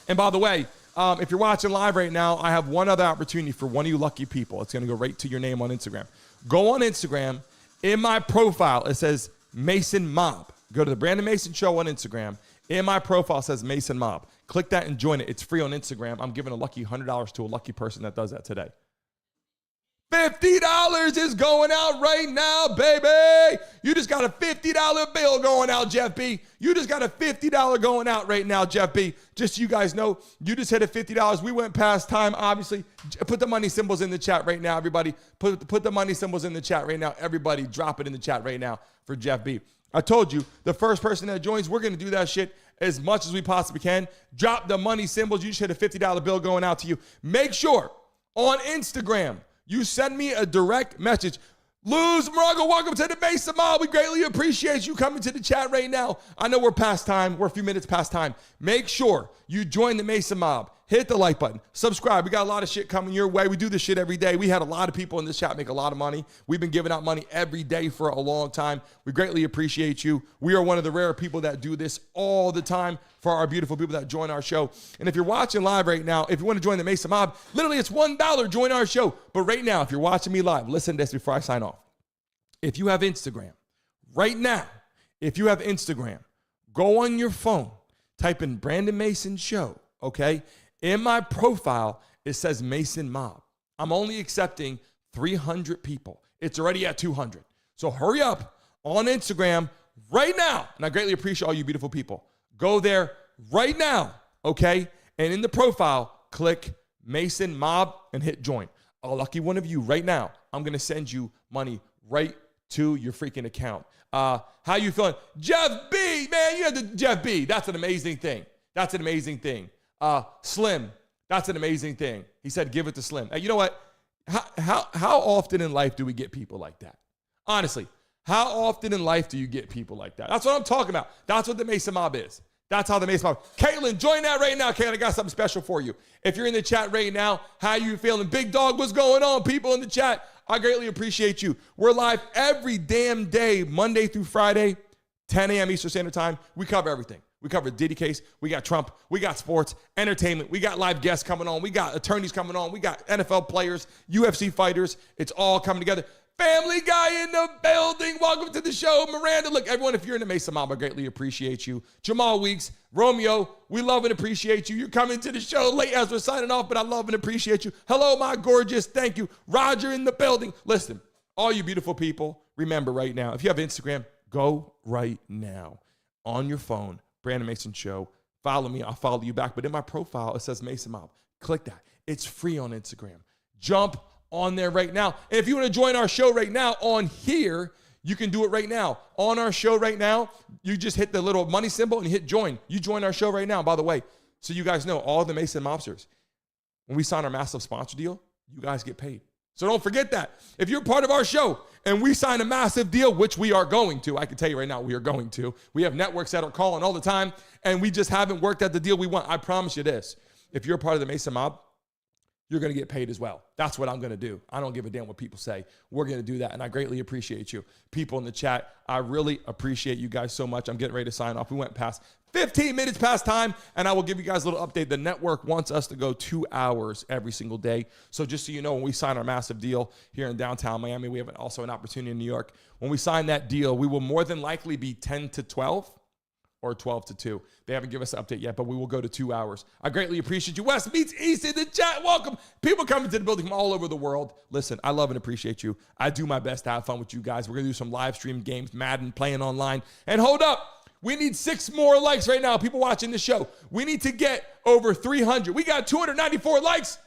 And by the way, if you're watching live right now, I have one other opportunity for one of you lucky people. It's going to go right to your name on Instagram. Go on Instagram. In my profile, it says Mason Mob. Go to the Brandon Mason Show on Instagram. In my profile, it says Mason Mob. Click that and join it. It's free on Instagram. I'm giving a lucky $100 to a lucky person that does that today. $50 is going out right now, baby. You just got a $50 bill going out, Jeff B. You just got a $50 going out right now, Jeff B. Just so you guys know, you just hit a $50. We went past time, obviously. Put the money symbols in the chat right now, everybody. Put the money symbols in the chat right now. Everybody, drop it in the chat right now for Jeff B. I told you, the first person that joins, we're going to do that shit as much as we possibly can. Drop the money symbols. You just hit a $50 bill going out to you. Make sure on Instagram, you send me a direct message. Luz Morago, welcome to the Mason Mob. We greatly appreciate you coming to the chat right now. I know we're past time. We're a few minutes past time. Make sure you join the Mason Mob. Hit the like button. Subscribe. We got a lot of shit coming your way. We do this shit every day. We had a lot of people in this chat make a lot of money. We've been giving out money every day for a long time. We greatly appreciate you. We are one of the rare people that do this all the time for our beautiful people that join our show. And if you're watching live right now, if you want to join the Mason Mob, literally it's $1. Join our show. But right now, if you're watching me live, listen to this before I sign off. If you have Instagram, right now, if you have Instagram, go on your phone, type in Brandon Mason Show, okay? In my profile, it says Mason Mob. I'm only accepting 300 people. It's already at 200. So hurry up on Instagram right now. And I greatly appreciate all you beautiful people. Go there right now, okay? And in the profile, click Mason Mob and hit join. A lucky one of you right now, I'm going to send you money right to your freaking account. How you feeling? Jeff B, man, you have the Jeff B. That's an amazing thing. That's an amazing thing. Slim, that's an amazing thing. He said, give it to Slim. You know what? How often in life do we get people like that? Honestly, how often in life do you get people like that? That's what I'm talking about. That's what the Mason Mob is. That's how the Mason Mob. Caitlin, join that right now. Caitlin, I got something special for you. If you're in the chat right now, how you feeling? Big Dog, what's going on? People in the chat, I greatly appreciate you. We're live every damn day, Monday through Friday, 10 a.m. Eastern Standard Time. We cover everything. We cover the Diddy case. We got Trump. We got sports, entertainment. We got live guests coming on. We got attorneys coming on. We got NFL players, UFC fighters. It's all coming together. Family Guy in the building. Welcome to the show. Miranda, look, everyone, if you're in the Mesa Mob, I greatly appreciate you. Jamal Weeks, Romeo, we love and appreciate you. You're coming to the show late as we're signing off, but I love and appreciate you. Hello, my gorgeous. Thank you. Roger in the building. Listen, all you beautiful people, remember right now, if you have Instagram, go right now on your phone, Brandon Mason Show. Follow me. I'll follow you back. But in my profile, it says Mesa Mob. Click that. It's free on Instagram. Jump on there right now. And if you want to join our show right now on here, you can do it right now. On our show right now, you just hit the little money symbol and you hit join. You join our show right now, by the way. So you guys know, all the Mason Mobsters, when we sign our massive sponsor deal, you guys get paid. So don't forget that. If you're part of our show and we sign a massive deal, which we are going to, I can tell you right now, we are going to. We have networks that are calling all the time, and we just haven't worked out the deal we want. I promise you this. If you're part of the Mason Mob, you're going to get paid as well. That's what I'm going to do. I don't give a damn what people say. We're going to do that, and I greatly appreciate you. People in the chat, I really appreciate you guys so much. I'm getting ready to sign off. We went past 15 minutes past time, and I will give you guys a little update. The network wants us to go 2 hours every single day. So just so you know, when we sign our massive deal here in downtown Miami, we have also an opportunity in New York. When we sign that deal, we will more than likely be 10 to 12. Or 12 to 2. They haven't given us an update yet, but we will go to 2 hours. I greatly appreciate you. West meets East in the chat. Welcome. People coming to the building from all over the world. Listen, I love and appreciate you. I do my best to have fun with you guys. We're going to do some live stream games, Madden, playing online. And hold up. We need 6 more likes right now. People watching the show. We need to get over 300. We got 294 likes.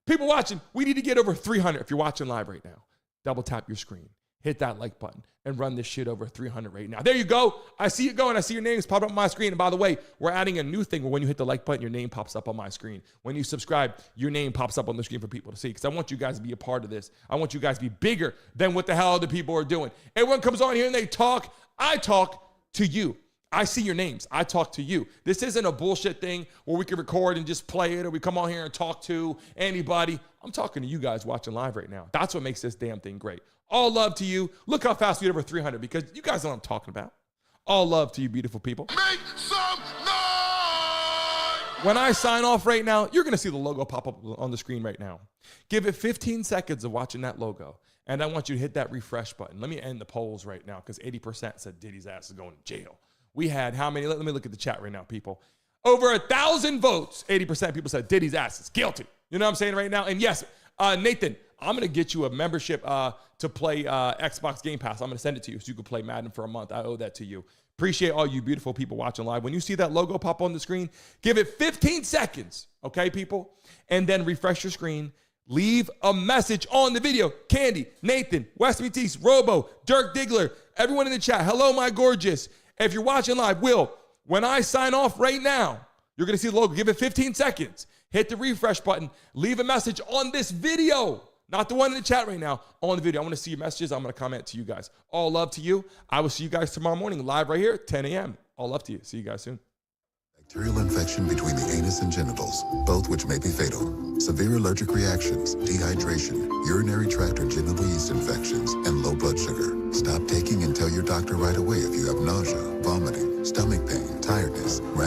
People watching. We need to get over 300. If you're watching live right now, double tap your screen. Hit that like button and run this shit over 300 right now. There you go. I see it going. I see your names pop up on my screen. And by the way, we're adding a new thing where when you hit the like button, your name pops up on my screen. When you subscribe, your name pops up on the screen for people to see, because I want you guys to be a part of this. I want you guys to be bigger than what the hell other people are doing. Everyone comes on here and they talk. I talk to you. I see your names. I talk to you. This isn't a bullshit thing where we can record and just play it, or we come on here and talk to anybody. I'm talking to you guys watching live right now. That's what makes this damn thing great. All love to you. Look how fast we get over 300, because you guys know what I'm talking about. All love to you, beautiful people. Make some noise! When I sign off right now, you're going to see the logo pop up on the screen right now. Give it 15 seconds of watching that logo, and I want you to hit that refresh button. Let me end the polls right now, because 80% said Diddy's ass is going to jail. We had how many? Let me look at the chat right now, people. Over 1,000 votes. 80% of people said Diddy's ass is guilty. You know what I'm saying right now? And yes, Nathan, I'm going to get you a membership to play Xbox Game Pass. I'm going to send it to you so you can play Madden for a month. I owe that to you. Appreciate all you beautiful people watching live. When you see that logo pop on the screen, give it 15 seconds, okay, people? And then refresh your screen. Leave a message on the video. Candy, Nathan, West Meets, Robo, Dirk Diggler, everyone in the chat. Hello, my gorgeous. If you're watching live, Will, when I sign off right now, you're going to see the logo. Give it 15 seconds. Hit the refresh button. Leave a message on this video. Not the one in the chat right now, on the video. I want to see your messages. I'm going to comment to you guys. All love to you. I will see you guys tomorrow morning, live right here, 10 a.m. All love to you. See you guys soon. Bacterial infection between the anus and genitals, both which may be fatal. Severe allergic reactions, dehydration, urinary tract or genital yeast infections, and low blood sugar. Stop taking and tell your doctor right away if you have nausea, vomiting, stomach pain, tiredness, rash.